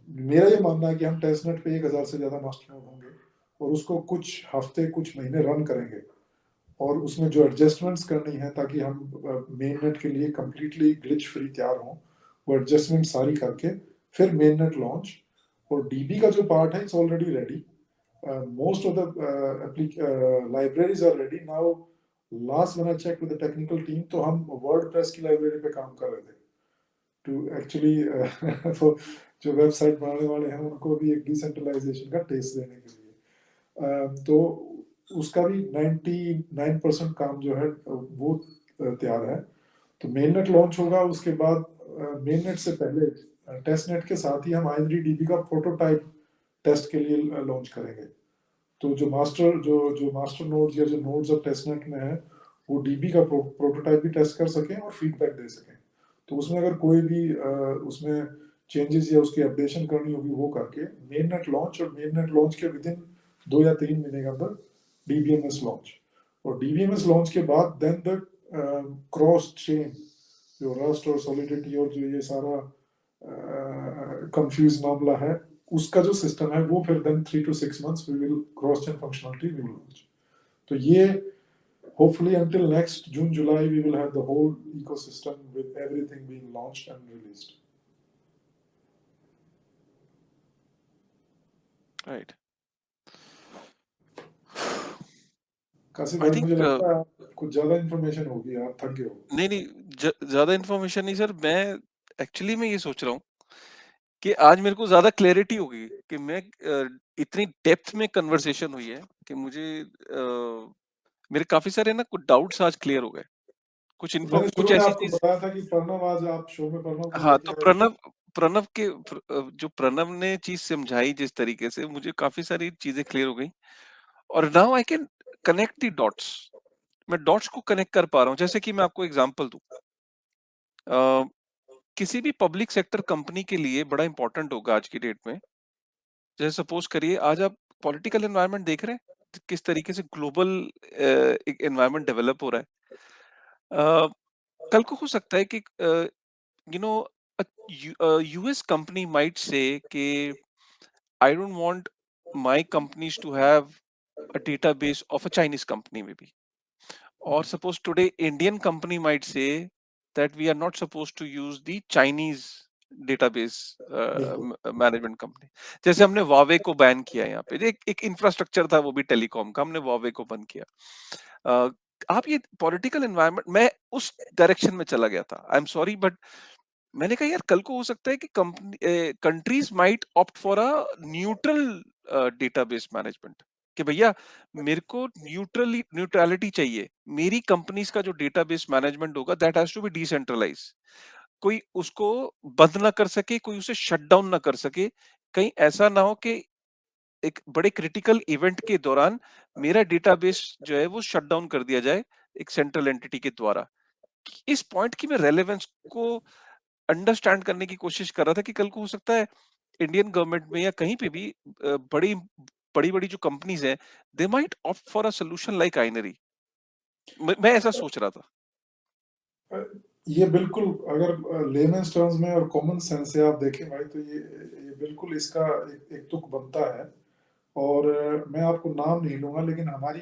S3: मेरा ये मानना है कि हम test net पे 1,000 से ज्यादा master node होंगे और उसको कुछ हफ्ते कुछ महीने रन करेंगे, और उसमें जो एडजस्टमेंट्स करनी है ताकि हम मेन नेट के लिए कंप्लीटली ग्लिच फ्री तैयार हों, वो एडजस्टमेंट सारी करके फिर मेन नेट लॉन्च। और डीबी का जो पार्ट है it's already ready, most of the libraries are ready now. Last when I check with the technical team तो हम वर्डप्रेस की लाइब्रेरी पे काम कर रहे थे टू एक्चुअली जो वेबसाइट बनाने वाले हैं उनको भी एक डिसेंट्रलाइजेशन का टेस्ट देने के लिए। तो उसका भी 99% काम जो है वो तैयार है। तो मेन नेट लॉन्च होगा, उसके बाद मेन नेट से पहले टेस्ट नेट के साथ ही हम आइनरी डीबी का प्रोटोटाइप टेस्ट के लिए लॉन्च करेंगे। तो जो मास्टर नोड्स या जो नोड्स ऑफ टेस्ट नेट में है वो डीबी का प्रोटोटाइप भी टेस्ट कर सकें और फीडबैक दे सकें। तो उसमें अगर कोई भी उसमें चेंजेस या उसकी अपडेशन करनी होगी वो करके मेन नेट लॉन्च, और मेन नेट लॉन्च के विदिन 2 या 3 महीने के अंदर DBMS लॉन्च, और DBMS लॉन्च के बाद देन द क्रॉस चेन जो रस्ट और सॉलिडिटी और जो ये सारा कंफ्यूज मामला है उसका जो सिस्टम है वो फिर then 3 to 6 months we will cross chain functionality we will launch. तो ये hopefully until next June July we will have the whole ecosystem with everything being launched and released.
S1: Right.
S3: Kashif
S1: आई
S3: भाई मुझे
S1: थिंक
S3: लगता है आप कुछ ज़्यादा इन्फॉर्मेशन होगी, आप थक गए हो।
S1: नहीं, नहीं, ज़्यादा इन्फॉर्मेशन नहीं सर, मैं एक्चुअली मैं ये सोच रहा हूँ कि आज मेरे को ज़्यादा क्लैरिटी हो गई कि मैं इतनी डेप्थ में कन्वर्सेशन हुई है कि मुझे मेरे काफ़ी सारे ना कुछ डाउट्स आज क्लियर हो गए।
S3: तो मैंने शुरू
S1: कुछ
S3: में
S1: ऐसी
S3: आपको
S1: चीज़।
S3: बताया था कि प्रणव आज आप शो में प्रणव को
S1: हाँ,
S3: लेके
S1: तो
S3: आए हो।
S1: जो प्रणव ने चीज़ समझाई जिस तरीके से, मुझे काफ़ी सारी चीज़ें क्लियर हो गई और now I can connect the dots. मैं डॉट्स को कनेक्ट कर पा रहा हूँ। जैसे कि मैं आपको एग्ज़ाम्पल दूँ। अ, किसी भी पब्लिक सेक्टर कंपनी के लिए बड़ा इम्पोर्टेंट होगा आज की डेट में। जैसे सपोज़ करिए आज आप पॉलिटिकल एनवायरनमेंट देख रहे हैं, किस तरीके से ग्लोबल एक एनवायरनमेंट डेवलप हो रहा है। अ, कल को हो सकता है कि you know a US company might say कि I don't want my companies to have a database of a Chinese company maybe. Or suppose today Indian company might say that we are not supposed to use the Chinese database
S3: बिल्कुल।
S1: Management company. जैसे हमने Huawei को ban किया यहाँ पे, एक infrastructure था वो भी टेलीकॉम का, हमने वावे को बंद किया। अ, आप ये पॉलिटिकल एनवायरनमेंट, मैं उस डायरेक्शन में चला गया था। आई एम सॉरी बट मैंने कहा यार कल को हो सकता है कि countries might opt for a neutral database management, कि भैया मेरे को न्यूट्रलिटी चाहिए। मेरी कंपनीज का जो डेटाबेस मैनेजमेंट होगा that has to be decentralise. कोई उसको बंद ना कर सके, कोई उसे शट डाउन ना कर सके। कहीं ऐसा ना हो कि एक बड़े क्रिटिकल इवेंट के दौरान मेरा डेटाबेस जो है वो शट डाउन कर दिया जाए एक सेंट्रल एंटिटी के द्वारा। इस पॉइंट की मैं रेलेवेंस को अंडरस्टैंड करने की कोशिश कर रहा था कि कल को हो सकता है इंडियन गवर्नमेंट में या कहीं पे भी बड़ी बड़ी बड़ी जो कंपनीज हैं, they might opt for a solution like Inari. मैं ऐसा सोच रहा था।
S3: अ, ये बिल्कुल अगर लेमन्स टर्म्स में और कॉमन सेंस से आप देखें भाई तो ये बिल्कुल इसका एक तुक बनता है। और मैं आपको नाम नहीं लूँगा लेकिन हमारी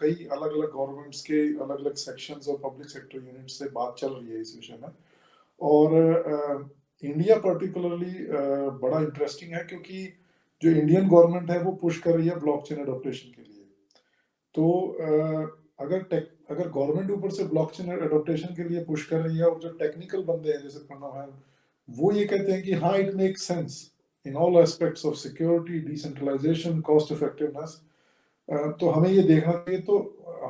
S3: कई अलग-अलग गवर्नमेंट्स के अलग-अलग सेक्शंस और पब्लिक सेक्टर यूनिट से बात चल रही है इस विषय में। और इंडिया पर्टिकुलरली बड़ा इंटरेस्टिंग है क्योंकि जो इंडियन गवर्नमेंट है वो पुश कर रही है ब्लॉकचेन एडॉप्टेशन के लिए। तो अगर गवर्नमेंट ऊपर से ब्लॉकचेन एडॉप्टेशन के लिए पुश कर रही है और जो टेक्निकल बंदे हैं जैसे प्रणव है, वो ये कहते हैं कि हाँ it makes sense in all aspects of security, decentralisation, cost effectiveness. तो हमें ये देखना चाहिए। तो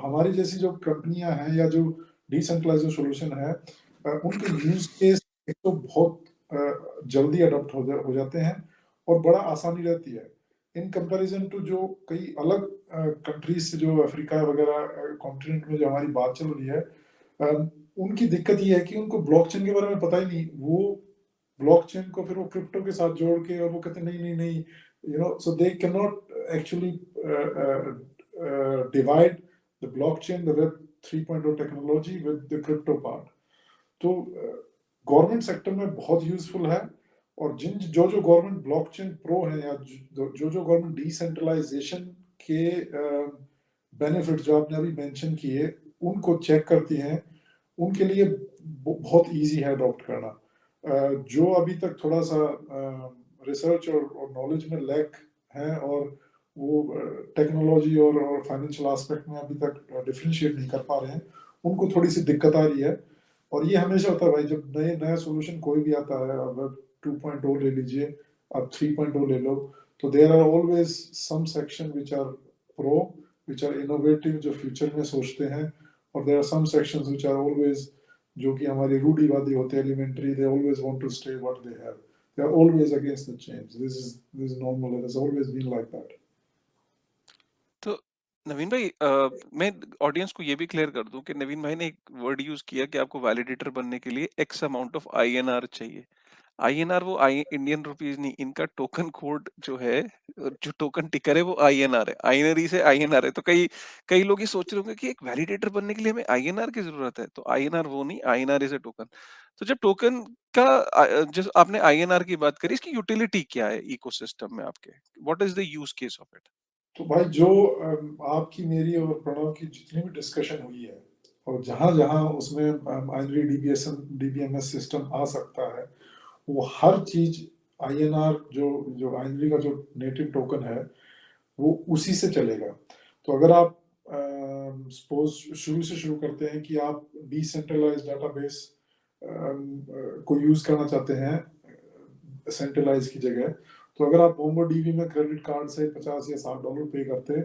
S3: हमारी जैसी जो कंपनियां हैं या जो डिसेंट्रलाइज्ड सॉल्यूशन है, उनके यूज केस एक तो बहुत जल्दी अडॉप्ट हो जाते हैं और बड़ा आसानी रहती है इन कंपैरिजन टू जो कई अलग कंट्रीज से जो अफ्रीका वगैरह कॉन्टिनेंट में जो हमारी बात चल रही है। उनकी दिक्कत ये है कि उनको ब्लॉकचेन के बारे में पता ही नहीं। वो ब्लॉकचेन को फिर वो क्रिप्टो के साथ जोड़ के और वो कहते हैं नहीं नहीं नहीं, so they cannot actually divide the blockchain, the web 3.0 technology with the crypto part. तो गवर्नमेंट सेक्टर में बहुत यूजफुल है। और जो जो गवर्नमेंट ब्लॉकचेन प्रो है या जो जो गवर्नमेंट डिसेंट्रलाइजेशन के बेनिफिट जो आपने अभी मेंशन किए उनको चेक करती हैं, उनके लिए बहुत इजी है अडॉप्ट करना। जो अभी तक थोड़ा सा रिसर्च और नॉलेज में लैक है और वो टेक्नोलॉजी और फाइनेंशियल एस्पेक्ट में अभी तक डिफरेंशिएट नहीं कर पा रहे हैं, उनको थोड़ी सी दिक्कत आ रही है। और ये हमेशा होता है भाई, जब नया सॉल्यूशन कोई भी आता है, अब 2.0 ले लीजिए, अब 3.0 ले लो, तो there are always some section which are pro, which are innovative, जो फ्यूचर में सोचते हैं, और there are some sections which are always जो कि हमारे रूढ़िवादी होते हैं, elementary, they always want to stay what they have, they are always against the change. This is normal, it has always been like that.
S1: तो नवीन भाई, मैं audience को ये भी क्लियर कर दूं कि नवीन भाई ने एक वर्ड यूज किया कि आपको वैलिडेटर बनने के लिए एक्स अमाउंट ऑफ आईएनआर चाहिए। आईएनआर वो आई इंडियन रुपीज नहीं, इनका टोकन कोड जो है, जो टोकन टिकर है वो आईएनआर है। आईएनआर से आईएनआर है। तो कई कई लोग ये सोच रहे होंगे कि एक वैलिडेटर बनने के लिए हमें आईएनआर की जरूरत है। तो आईएनआर वो नहीं, आईएनआर इज ए टोकन। तो जब टोकन का जो आपने आईएनआर की बात करी, इसकी यूटिलिटी क्या है इकोसिस्टम में आपके? What is the use case of it?
S3: तो भाई जो आपकी मेरी और प्रणव की जितनी भी डिस्कशन हुई है और जहां जहां उसमें आइनरी डीबीएमएस सिस्टम आ सकता है, वो हर चीज आईएनआर जो जो आइनरी का जो नेटिव टोकन है वो उसी से चलेगा। तो अगर आप सपोज शुरू से शुरू करते हैं कि आप डिसेंट्रलाइज्ड डाटाबेस को यूज करना चाहते हैं सेंट्रलाइज की जगह, तो अगर आप मोंगोडीबी में क्रेडिट कार्ड से 50 या $60 पे करते हैं,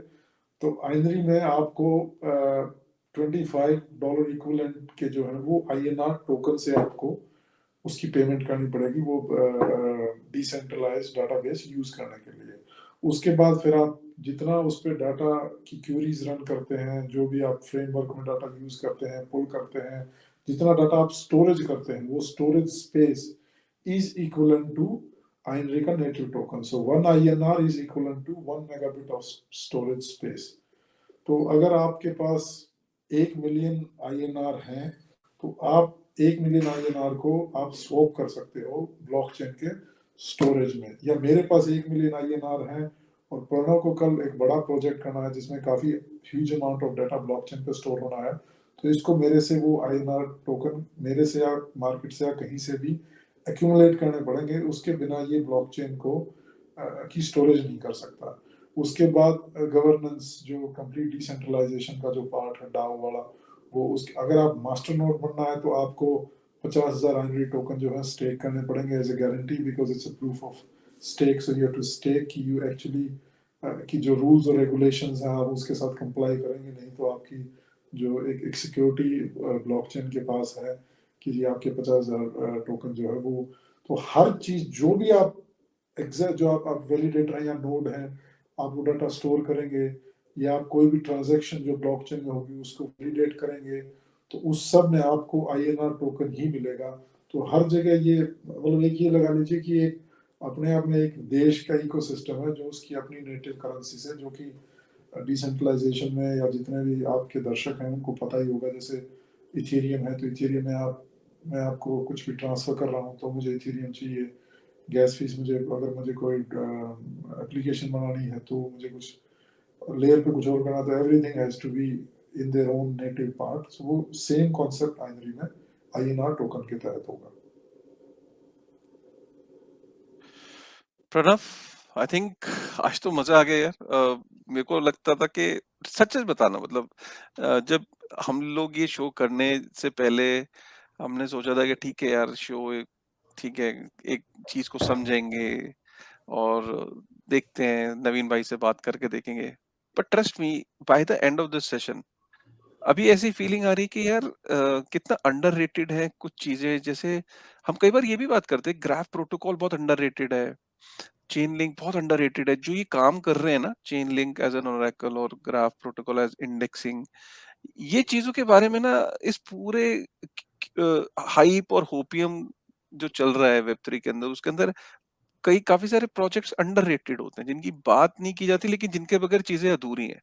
S3: तो आइनरी में आपको $25 इक्विवेलेंट के जो है वो INR टोकन से आपको उसकी पेमेंट करनी पड़ेगी, वो डिसेंट्रलाइज्ड डाटाबेस यूज करने के लिए। उसके बाद फिर आप जितना उस पे डाटा की क्यूरीज रन करते हैं, जो भी आप फ्रेमवर्क में डाटा यूज करते हैं, पुल करते हैं, जितना डाटा आप स्टोरेज करते हैं, वो storage space is equivalent to Inari का native token. So 1 INR is equivalent to 1 megabit of storage space. तो अगर आपके पास 1 मिलियन INR है, तो आप 1 मिलियन INR को आप स्वैप कर सकते हो ब्लॉकचेन के स्टोरेज में। या मेरे पास 1 मिलियन INR है और प्रणव को कल एक बड़ा प्रोजेक्ट करना है जिसमें काफी huge amount of data blockchain पे स्टोर होना है, तो इसको मेरे से वो INR टोकन मेरे से या मार्केट से या कहीं से भी एक्यूमुलेट करने पड़ेंगे, उसके बिना ये ब्लॉकचेन को की स्टोरेज नहीं कर सकता। उसके बाद गवर्नेंस, जो कंप्लीट डिसेंट्रलाइजेशन का जो पार्ट है डाओ वाला, वो उस अगर आप मास्टर नोड बनना है तो आपको 50,000 आइनरी टोकन जो है स्टेक करने पड़ेंगे as a guarantee, because it's a proof of stake. So you have to stake कि यू एक्चुअली की जो रूल्स और रेगुलेशंस हैं आप उसके साथ कंप्लाई करेंगे, नहीं तो आपकी जो एक सिक्योरिटी ब्लॉकचेन के पास है कि जी आपके 50,000 टोकन जो है वो, तो हर चीज जो भी आप एग्जैक्ट जो आप वैलिडेटर हैं या नोड हैं, आप वो डाटा स्टोर करेंगे या आप कोई भी ट्रांजैक्शन जो ब्लॉकचेन में होगी उसको वैलिडेट करेंगे, तो उस सब में आपको INR टोकन ही मिलेगा। तो हर जगह ये मतलब एक ये लगा लीजिए कि एक अपने आप में एक देश का इकोसिस्टम है जो उसकी अपनी नेटिव करेंसी से, जो कि डिसेंट्रलाइजेशन में या जितने भी आपके दर्शक हैं उनको पता ही होगा, जैसे इथेरियम है, तो इथेरियम में मैं आपको कुछ भी ट्रांसफर कर रहा हूँ तो मुझे इथेरियम चाहिए। गैस फीस मुझे, अगर मुझे कोई एप्लीकेशन बनानी है तो मुझे कुछ लेयर पे कुछ और करना, तो everything has to be in their own native part. So वो सेम कॉन्सेप्ट आइनरी में INR टोकन के तहत होगा।
S1: प्रणव, आई थिंक आज तो मजा आ गया यार। मेरे को लगता था कि सच सच बताना, मतलब जब हम लोग ये शो करने से पहले हमने सोचा था कि ठीक है यार, शो ठीक है, एक चीज को समझेंगे और देखते हैं, नवीन भाई से बात करके देखेंगे। But trust me, by the end of this session अभी ऐसी फीलिंग आ रही कि यार कितना अंडररेटेड है कुछ चीजें। जैसे हम कई बार ये भी बात करते हैं, ग्राफ प्रोटोकॉल बहुत अंडररेटेड है, चेन लिंक बहुत अंडररेटेड है। जो ये काम कर रहे हैं ना, Chainlink as an oracle और ग्राफ प्रोटोकॉल एज इंडेक्सिंग, ये चीजों के बारे में ना, इस पूरे हाइप और होपियम जो चल रहा है वेब3 के अंदर, उसके अंदर कई काफी सारे प्रोजेक्ट्स अंडररेटेड होते हैं जिनकी बात नहीं की जाती, लेकिन जिनके बगैर चीजें अधूरी हैं।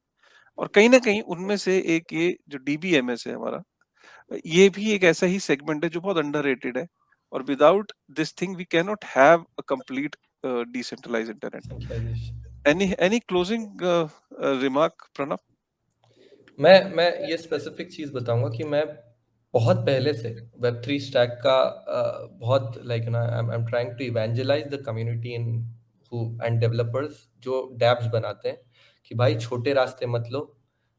S1: और कहीं ना कहीं उनमें से एक ये जो DBMS है हमारा, ये भी एक ऐसा ही सेगमेंट है जो बहुत अंडररेटेड है। और without this thing we can not have a complete decentralised internet. Any closing remark Pranav?
S2: मैं ये स्पेसिफिक चीज बताऊंगा कि मैं बहुत पहले से Web3 स्टैक का बहुत लाइक ना I am trying to evangelise the community in who and developers जो डैप्स बनाते हैं कि भाई छोटे रास्ते मत लो।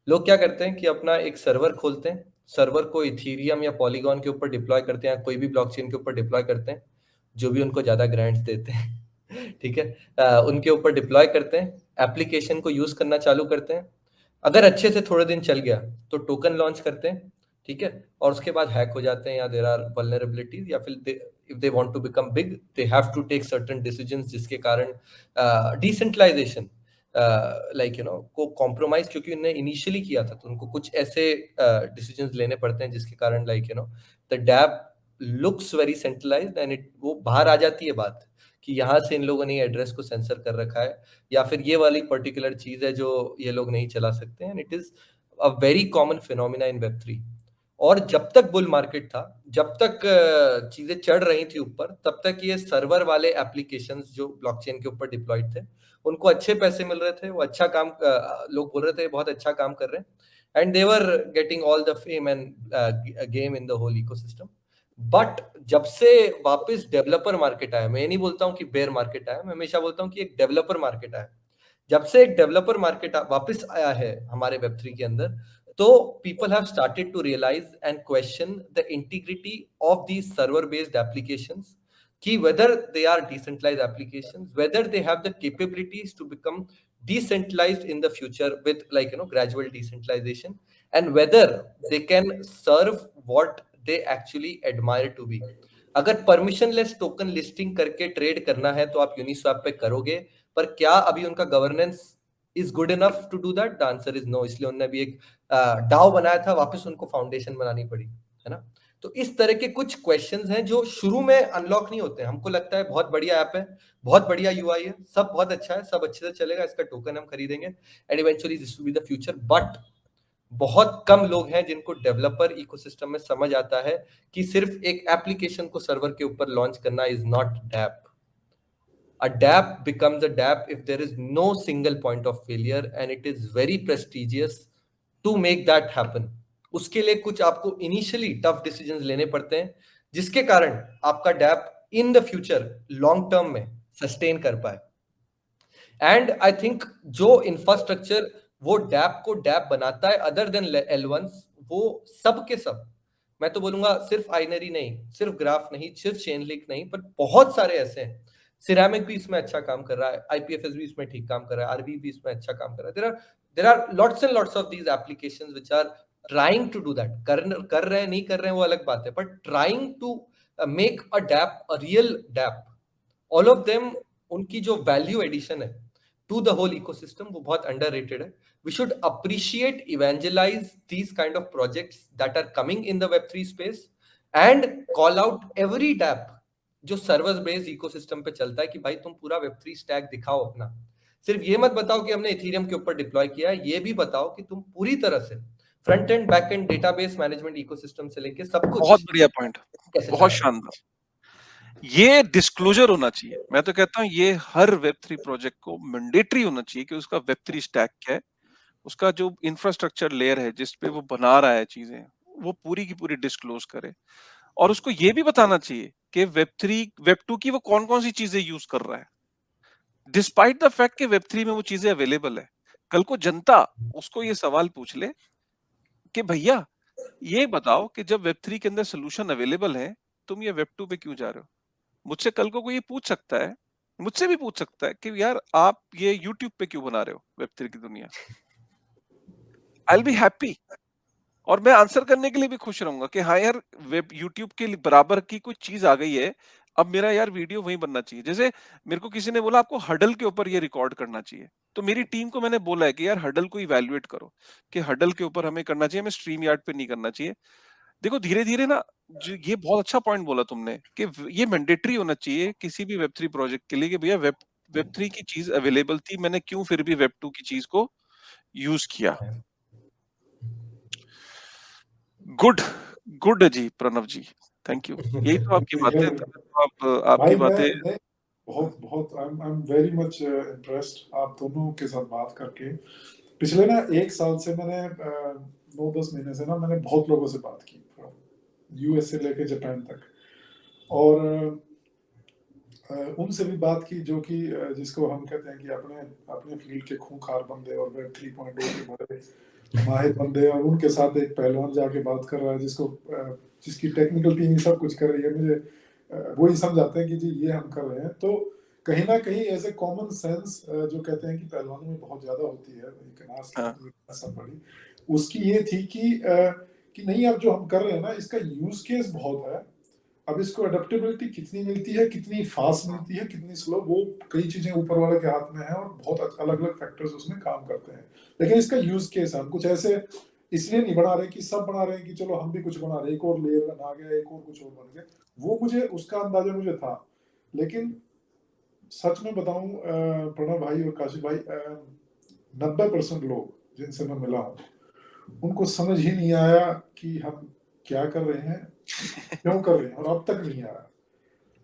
S2: लोग क्या करते हैं कि अपना एक सर्वर खोलते हैं, सर्वर को इथीरियम या पॉलीगॉन के ऊपर डिप्लॉय करते हैं या कोई भी ब्लॉकचेन के ऊपर डिप्लॉय करते हैं, जो भी उनको ज्यादा ग्रांट्स देते हैं ठीक है, उनके ऊपर डिप्लॉय करते हैं, एप्लीकेशन को यूज करना चालू करते हैं। अगर अच्छे से थोड़े दिन चल गया तो टोकन लॉन्च करते हैं, ठीक है, और उसके बाद हैक हो जाते हैं या देयर आर वल्नरेबिलिटीज, या फिर if they want to become big they have to take certain decisions, जिसके कारण डिसेंट्रलाइजेशन लाइक यू नो को कॉम्प्रोमाइज, क्योंकि उन्होंने इनिशियली किया था तो उनको कुछ ऐसे डिसीजंस लेने पड़ते हैं जिसके कारण like you know the dapp looks very centralised and it वो बाहर आ जाती है बात कि यहाँ से इन लोगों ने एड्रेस को सेंसर कर रखा है या फिर ये वाली पर्टिकुलर चीज है जो ये लोग नहीं चला सकते। And it is a very common phenomena in Web3। और जब तक बुल मार्केट था, जब तक चीजें चढ़ रही थी ऊपर, तब तक ये सर्वर वाले एप्लीकेशंस जो ब्लॉकचेन के ऊपर डिप्लॉयड थे उनको अच्छे पैसे मिल रहे थे, वो अच्छा काम लोग बोल रहे थे बहुत अच्छा काम कर रहे हैं, and they were getting all the fame and game in the whole ecosystem. But जब से वापस डेवलपर मार्केट आया, मैं नहीं बोलता हूँ कि बेयर मार्केट आया, मैं हमेशा बोलता हूँ कि एक डेवलपर मार्केट आया, जब से एक डेवलपर मार्केट वापस आया है हमारे वेब3 के अंदर, तो people have started to realize and question the integrity of these server based applications, कि whether they are decentralized applications, whether they have the capabilities to become decentralized in the future with, like, gradual decentralization, and whether they can serve what they actually admire to be. अगर permissionless token listing करके trade करना है तो आप Uniswap पे करोगे, पर क्या अभी उनका governance is good enough to do that? The answer is no. इसलिए उन्होंने भी एक डाओ बनाया था, वापस उनको फाउंडेशन बनानी पड़ी, है ना? तो इस तरह के कुछ क्वेश्चंस हैं जो शुरू में अनलॉक नहीं होते हैं। हमको लगता है बहुत बढ़िया ऐप है, बहुत बढ़िया यूआई है, सब बहुत अच्छा है, सब अच्छे से चलेगा, इसका टोकन हम खरीदेंगे and eventually this will be the future. But बहुत कम लोग हैं जिनको डेवलपर इकोसिस्टम में समझ आता है कि सिर्फ एक एप्लीकेशन को सर्वर के ऊपर लॉन्च करना is not dapp. A dApp becomes a dApp if there is no single point of failure, and it is very prestigious to make that happen. उसके लिए कुछ आपको इनिशियली टफ डिसीजंस लेने पड़ते हैं, जिसके कारण आपका dapp in the future long term में सस्टेन कर पाए। एंड आई थिंक जो इंफ्रास्ट्रक्चर वो डैप को डैप बनाता है अदर देन L1s, वो सब के सब, मैं तो बोलूंगा सिर्फ आइनरी नहीं, सिर्फ ग्राफ नहीं, सिर्फ चेन लिंक नहीं, पर बहुत सारे ऐसे हैं। सिरेमिक भी इसमें अच्छा काम कर रहा है, IPFS भी इसमें ठीक काम कर रहा है, RV भी इसमें अच्छा काम कर रहा है। There are lots and lots of these applications which are trying to do that. कर रहे हैं नहीं कर रहे हैं वो अलग बात है, but trying to make a dapp a real dapp. All of them, उनकी जो वैल्यू एडिशन है टू द होल इकोसिस्टम वो बहुत अंडररेटेड है। We should appreciate, evangelize these kind of projects that are coming in the Web3 space and call out every dApp जो server based ecosystem पे चलता है कि भाई तुम पूरा Web3 स्टैक दिखाओ अपना। सिर्फ ये मत बताओ कि हमने इथेरियम के ऊपर डिप्लॉय किया है, ये भी बताओ कि तुम पूरी तरह से front end back and database management ecosystem से लेके सब कुछ
S1: बहुत बढ़िया पॉइंट,
S2: कैसे
S1: बहुत
S2: चलाओ।
S1: शानदार। ये डिस्क्लोजर होना चाहिए। मैं तो कहता हूँ ये हर वेब3 प्रोजेक्ट को मैंडेटरी होना चाहिए कि उसका वेब3 स्टैक क्या है, उसका जो इंफ्रास्ट्रक्चर लेयर है जिस पे वो बना रहा है चीजें, वो पूरी की पूरी डिस्क्लोज करे। और उसको ये भी बताना चाहिए कि वेब3 वेब2 की वो कौन-कौन सी चीजें यूज कर रहा है, डिस्पाइट द फैक्ट कि वेब3 में वो चीजें अवेलेबल है। कल को जनता उसको ये सवाल पूछ ले कि भैया ये बताओ कि जब वेब3 के अंदर सोल्यूशन अवेलेबल है, तुम ये वेब2 पे क्यों जा रहे हो? मुझसे कल को कोई ये पूछ सकता है, मुझसे भी पूछ सकता है कि यार आप ये यूट्यूब पे क्यों बना रहे हो वेब3 की दुनिया? आई विल बी हैप्पी और मैं आंसर करने के लिए भी खुश रहूंगा कि हाँ यार वेब यूट्यूब के बराबर की कोई चीज आ गई है, अब मेरा यार वीडियो वहीं बनना चाहिए। जैसे मेरे को किसी ने बोला आपको हडल के ऊपर ये रिकॉर्ड करना चाहिए, तो मेरी टीम को मैंने बोला है कि यार हडल को इवैल्यूएट करो कि हडल के ऊपर हमें करना चाहिए, हमें स्ट्रीम यार्ड पे नहीं करना चाहिए। देखो धीरे-धीरे ना, जो ये बहुत अच्छा पॉइंट बोला तुमने कि ये मैंडेटरी होना चाहिए किसी भी वेब3 प्रोजेक्ट के लिए कि भैया वेब3 की चीज अवेलेबल थी, मैंने क्यों फिर भी वेब2 की चीज को यूज किया। Good, good ji Pranav ji, thank you. यही तो आपकी बातें,
S3: यार
S1: आप
S3: भाई
S1: आपकी बातें।
S3: मैं बहुत I am very much impressed आप दोनों के साथ बात करके। पिछले ना 1 साल से मैंने 9-10 महीने से ना मैंने बहुत लोगों से बात की, यूएस से लेके जापान तक, और उनसे भी बात की जो कि जिसको हम कहते हैं कि अपने अपने फील्ड के खूंखार बंदे और वेब 3.0 के बड़े माहिर बंदे, और उनके साथ एक पहलवान जाके बात कर रहा है जिसको जिसकी टेक्निकल टीम सब कुछ कर रही है। मुझे वही समझाते हैं कि जी ये हम कर रहे हैं। तो कहीं ना कहीं ऐसे कॉमन सेंस जो कहते हैं कि पहलवानों में बहुत ज्यादा होती है, सब बड़ी, उसकी ये थी कि नहीं, अब जो हम कर रहे हैं ना इसका यूज केस बहुत है। अब इसको अडेप्टेबिलिटी कितनी मिलती है, कितनी फास्ट मिलती है, कितनी स्लो, वो कई चीजें ऊपर वाले के हाथ में है और बहुत अलग अलग फैक्टर्स उसमें काम करते हैं। लेकिन इसका यूज केस हम कुछ ऐसे इसलिए नहीं बना रहे कि सब बना रहे हैं कि चलो हम भी कुछ बना रहे, एक और लेयर बना गया, एक और कुछ और बन गया, वो मुझे उसका अंदाजा मुझे था। लेकिन सच में बताऊं प्रणव भाई और काशिफ भाई, 90% लोग जिनसे मैं मिला हूं उनको समझ ही नहीं आया कि हम क्या कर रहे हैं, क्यों कर रहे हैं, और अब तक नहीं आया।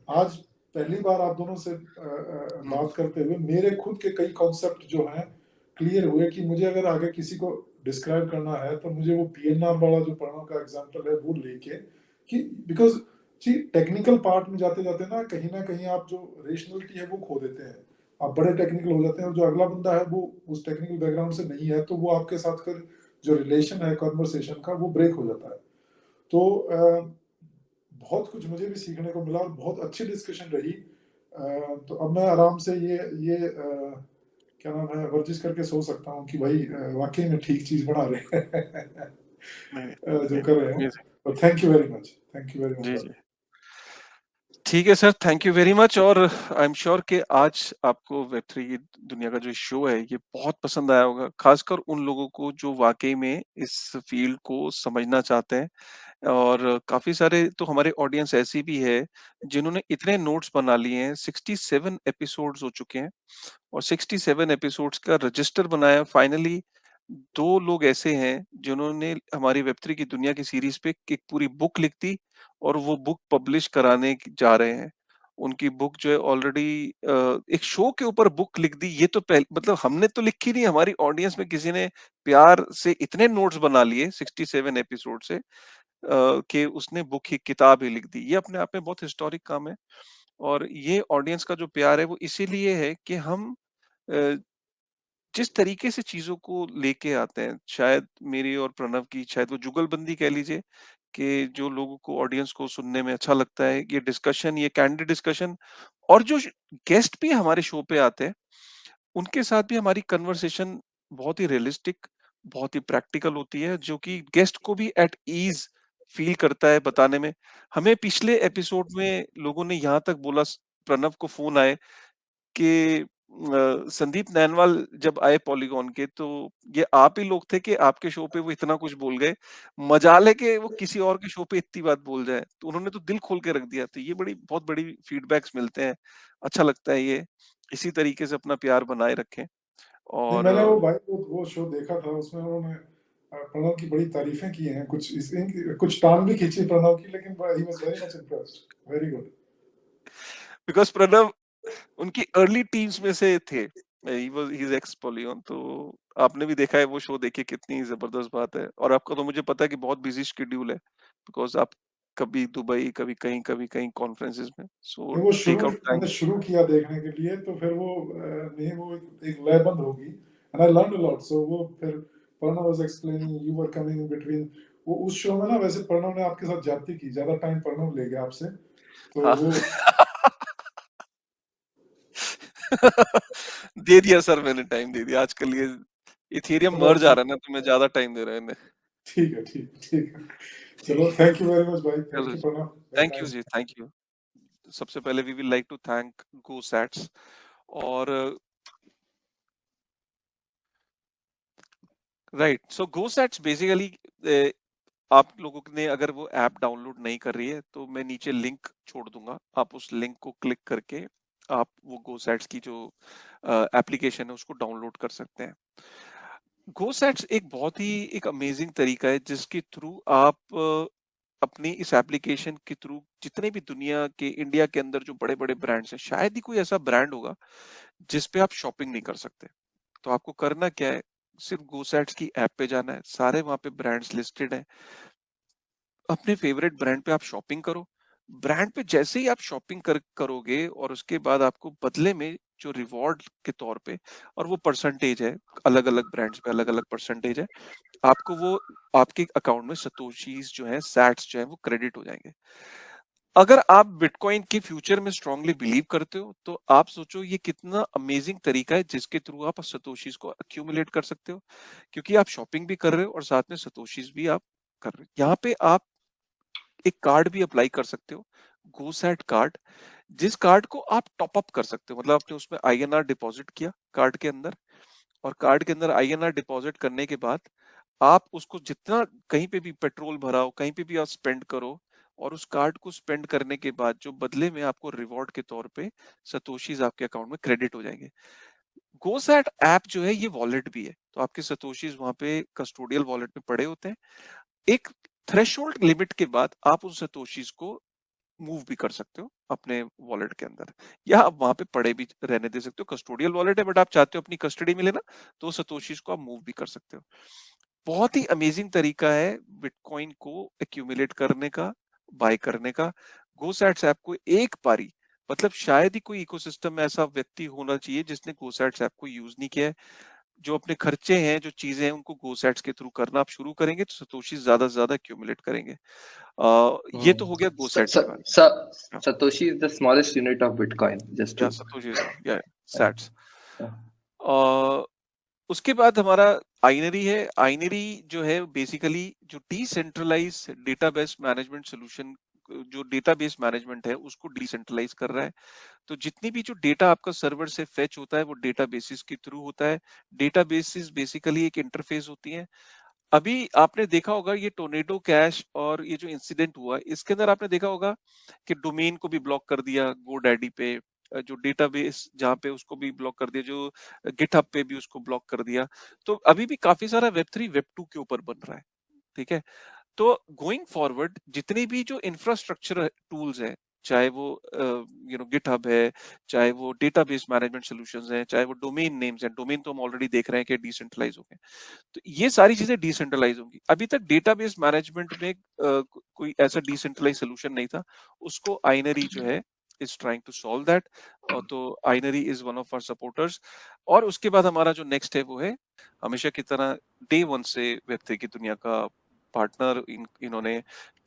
S3: आज पहली बार आप दोनों से बात करते हुए मेरे खुद के कई कॉन्सेप्ट जो हैं क्लियर हुए कि मुझे अगर आगे किसी को डिस्क्राइब करना है तो मुझे वो PNR वाला जो प्रणव का एग्जांपल है वो लेके, कि बिकॉज जी टेक्निकल पार्ट में जाते जाते ना कहीं आप जो रेशनलिटी है वो खो देते हैं। आप बड़े टेक्निकल हो जाते हैं और जो अगला बंदा है वो उस टेक्निकल बैकग्राउंड से नहीं है, तो वो आपके साथ फिर जो रिलेशन है कन्वर्सेशन का वो ब्रेक हो जाता है। तो बहुत कुछ मुझे भी सीखने को मिला और बहुत अच्छी डिस्कशन रही। तो अब मैं आराम से ये क्या नाम है, वर्जिश करके सो सकता हूँ कि भाई वाक़ई में ठीक चीज़ बना रहे हैं
S1: नहीं,
S3: जो
S1: नहीं,
S3: कर रहे हैं।
S1: amazing.
S3: तो thank you very much. Thank you very much
S1: जी,
S3: भाई।
S1: जी। ठीक है sir, thank you very much और आई एम श्योर कि आज आपको वेब 3 की दुनिया का जो शो है, ये बहुत पसंद आया होगा। खासकर उन लोगों को जो वाक़ई में इस फ़ील्ड को समझना चाहते हैं और काफ़ी सारे तो हमारे ऑडियंस ऐसी भी है, जिन्होंने इतने नोट्स बना लिए हैं, 67 एपिसोड्स हो चुके हैं और 67 एपिसोड्स का रजिस्टर बनाया। फाइनली 2 लोग ऐसे हैं, जिन्होंने हमारी वेब 3 की दुनिया की सीरीज़ पे एक पूरी बुक लिख दी और वो बुक पब्लिश कराने जा रहे हैं। उनकी बुक जो है ऑलरेडी एक शो के ऊपर बुक लिख दी, ये तो मतलब हमने तो लिखी नहीं, हमारी ऑडियंस में किसी ने प्यार से इतने नोट्स बना लिए 67 एपिसोड से कि उसने बुक ही किताब ही लिख दी। ये अपने आप में बहुत हिस्टोरिक काम है और ये ऑडियंस का जो प्यार है वो इसीलिए है कि हम अ, जिस तरीके से चीज़ों को लेके आते हैं, शायद मेरी और प्रणव की शायद वो जुगलबंदी कह लीजिए कि जो लोगों को ऑडियंस को सुनने में अच्छा लगता है, ये डिस्कशन, ये कैंडिड डिस्कशन और जो गेस्ट भी हमारे शो पे आते हैं, उनके साथ भी हमारी कन्वर्सेशन बहुत ही रियलिस्टिक, बहुत ही प्रैक्टिकल होती है, जो कि गेस्ट को भी एट ईज़ फ़ील करता है बताने में। हमें पिछले एपिसोड में लोगों ने यहाँ तक बोला प्रणव को फ़ोन आए कि संदीप नैनवाल जब आए पॉलीगॉन के तो ये आप ही लोग थे कि आपके शो पे वो इतना कुछ बोल गए। मजाल है कि वो किसी और के शो पे इतनी बात बोल जाए। तो उन्होंने तो दिल खोल के रख दिया। तो ये बहुत बड़ी फीडबैक्स मिलते हैं। अच्छा लगता है ये। इसी तरीके से अपना प्यार बनाए रखें
S3: नहीं,
S1: और
S3: मैंने वो भाई वो शो देखा था, उसमें उन्होंने प्रणव की बड़ी तारीफ़ें की हैं, कुछ टाँग भी खींची प्रणव की, लेकिन he was very much impressed. Very good.
S1: Because Pranav उनकी अर्ली टीम्स में से थे। ही इज़ एक्स पॉलीगॉन तो आपने भी देखा है वो शो देखिए कितनी ज़बरदस्त बात है और आपका तो मुझे पता है कि बहुत बिज़ी शेड्यूल है बिकॉज़ आप कभी दुबई, कभी कहीं कॉन्फ्रेंसेस में। सो
S3: नहीं, वो
S1: टेक
S3: शुरू
S1: आउट टाइम।
S3: मैंने शुरू किया देखने के लिए, तो फिर वो नहीं, वो एक लयबंद होगी and I learned a lot. So वो फिर Pranav was explaining, you were coming in between. वो उस शो में ना, वैसे प्रणव ने आपके साथ ज्यादती की, ज़्यादा टाइम प्रणव ले गया आपसे, तो
S1: हाँ।
S3: वो
S1: दे दिया सर मैंने टाइम दे दिया। आजकल ये इथेरियम
S3: चलो
S1: मर्ज
S3: अच्छा,
S1: आ रहा है ना तो मैं ज़्यादा टाइम दे रहा हूँ इन्हें।
S3: ठीक है, ठीक है। चलो थैंक यू वेरी मच भाई, थैंक
S1: चलो
S3: यू
S1: जी।
S3: Pranav, very
S1: thank you
S3: nice.
S1: जी, थैंक यू। सबसे पहले we will like to thank GoSats और राइट सो गोसैट्स बेसिकली आप लोगों ने अगर वो ऐप डाउनलोड नहीं कर रही है तो मैं नीचे लिंक छोड़ दूंगा। आप उस लिंक को क्लिक करके आप वो गोसैट्स की जो एप्लीकेशन है उसको डाउनलोड कर सकते हैं। गोसैट्स एक बहुत ही एक अमेजिंग तरीका है जिसके थ्रू आप अपनी इस एप्लीकेशन के थ्रू जितने भी दुनिया के इंडिया के अंदर जो बड़े बड़े ब्रांड्स हैं, शायद ही कोई ऐसा ब्रांड होगा जिस पे आप शॉपिंग नहीं कर सकते। तो आपको करना क्या है, सिर्फ गोसैट्स की ऐप पे जाना है, सारे वहां पे ब्रांड्स लिस्टेड हैं। अपने फेवरेट ब्रांड पे आप शॉपिंग करो। ब्रांड पे जैसे ही आप शॉपिंग करोगे और उसके बाद आपको बदले में जो रिवॉर्ड के तौर पे और वो परसेंटेज है, अलग अलग ब्रांड्स पे अलग अलग परसेंटेज है, आपको वो आपके अकाउंट में सतोशीज जो है, सैट्स जो है वो क्रेडिट हो जाएंगे। अगर आप बिटकॉइन के फ्यूचर में स्ट्रांगली बिलीव करते हो तो आप सोचो ये कितना अमेजिंग तरीका है जिसके थ्रू आप सतोशीज को अक्यूमुलेट कर सकते हो, क्योंकि आप शॉपिंग भी कर रहे हो और साथ में सतोशीज भी आप कर रहे हो। यहाँ पे आप एक कार्ड भी अप्लाई कर सकते हो, गोसैट कार्ड, जिस कार्ड को आप टॉप अप कर सकते हो। मतलब आपने उसमें आईएनआर डिपॉजिट किया कार्ड के अंदर और कार्ड के अंदर आईएनआर डिपॉजिट करने के बाद आप उसको जितना कहीं पे भी पेट्रोल भराओ, कहीं पे भी आप स्पेंड करो और उस कार्ड को स्पेंड करने के बाद जो बदले में आपको रिवॉर्ड के तौर पे सतोशीज आपके अकाउंट में क्रेडिट हो जाएंगे। गोसैट ऐप जो है ये वॉलेट भी है, तो आपके सतोशीज वहां पे कस्टोडियल वॉलेट में पड़े होते हैं। एक थ्रेशोल्ड लिमिट के बाद आप उन सतोशीज को मूव भी कर सकते हो अपने वॉलेट के अंदर, या आप वहां पे पड़े भी रहने दे सकते हो। कस्टोडियल वॉलेट है बट आप चाहते हो अपनी कस्टडी में लेना, तो सतोशीज को आप मूव भी कर सकते हो। बहुत ही अमेजिंग तरीका है बिटकॉइन को एक्यूमुलेट करने का, बाय करने का। गोसैट्स ऐप को एक बारी मतलब शायद ही कोई इकोसिस्टम में ऐसा व्यक्ति होना चाहिए जिसने GoSats ऐप को यूज नहीं किया है। जो अपने खर्चे हैं, जो चीजें हैं, उनको GoSats के थ्रू करना आप शुरू करेंगे तो सतोशी ज्यादा से ज्यादा एक्यूमुलेट करेंगे। ये तो हो गया GoSats के बारे में।
S4: Satoshi is the smallest unit of Bitcoin. Just to
S1: Satoshi Sats। उसके बाद हमारा आइनरी है। आइनरी जो है बेसिकली जो डिसेंट्रलाइज डेटाबेस मैनेजमेंट सोल्यूशन, जो डेटाबेस मैनेजमेंट है उसको डिसेंट्रलाइज कर रहा है। तो जितनी भी जो डेटा आपका सर्वर से फेच होता है वो डेटाबेसेस के थ्रू होता है। डेटाबेसेस बेसिकली एक इंटरफेस होती है। अभी आपने देखा होगा ये टोर्नेडो कैश और ये जो इंसिडेंट हुआ इसके अंदर आपने देखा होगा कि डोमेन को भी ब्लॉक कर दिया GoDaddy पे, जो डेटाबेस जहाँ पे उसको भी ब्लॉक कर दिया, जो गिटहब पे भी उसको ब्लॉक कर दिया। तो अभी भी काफी सारा Web3 Web2 के ऊपर बन रहा है, ठीक है। तो गोइंग फॉरवर्ड जितने भी जो इंफ्रास्ट्रक्चर टूल्स हैं, चाहे वो गिटहब है, चाहे वो डेटाबेस मैनेजमेंट सॉल्यूशंस हैं, चाहे वो डोमेन नेम्स हैं, डोमेन तो हम ऑलरेडी देख रहे हैं कि डिसेंट्रलाइज हो गए, तो ये सारी चीजें डिसेंट्रलाइज होंगी। अभी तक डेटाबेस मैनेजमेंट में कोई ऐसा डिसेंट्रलाइज सोल्यूशन नहीं था, उसको आइनरी जो है is trying to solve that। तो आइनरी is one of our supporters। और उसके बाद हमारा जो नेक्स्ट है वो है हमेशा की तरह डे 1 से Web3 की दुनिया का पार्टनर, इन्होंने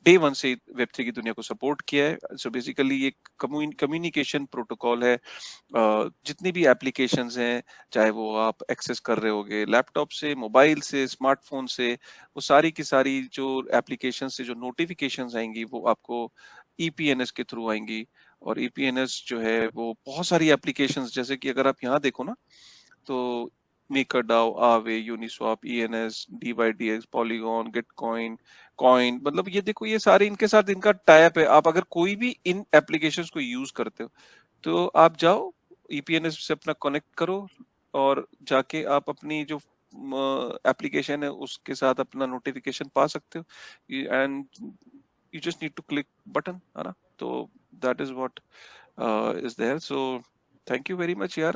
S1: डे 1 से Web3 की दुनिया को सपोर्ट किया है। सो बेसिकली ये कम्युनिकेशन प्रोटोकॉल है। जितनी भी एप्लीकेशंस हैं, चाहे वो आप एक्सेस कर रहे होगे लैपटॉप से, मोबाइल से, स्मार्टफोन से, वो सारी की सारी जो एप्लीकेशन से जो नोटिफिकेशंस आएंगी वो आपको EPNS के थ्रू आएंगी। और EPNS जो है वो बहुत सारी एप्लीकेशंस, जैसे कि अगर आप यहाँ देखो ना तो MakerDAO, Aave, Uniswap, ENS, DYDX, Polygon, Gitcoin, Coin, मतलब ये देखो ये सारे इनके साथ इनका टाइप है। आप अगर कोई भी इन एप्लीकेशंस को यूज करते हो तो आप जाओ EPNS से अपना कनेक्ट करो और जाके आप अपनी जो एप्लीकेशन है उसके साथ अपना नोटिफिकेशन पा सकते हो, and you just need to click button, है ना। तो that is what is there। So thank you very much यार।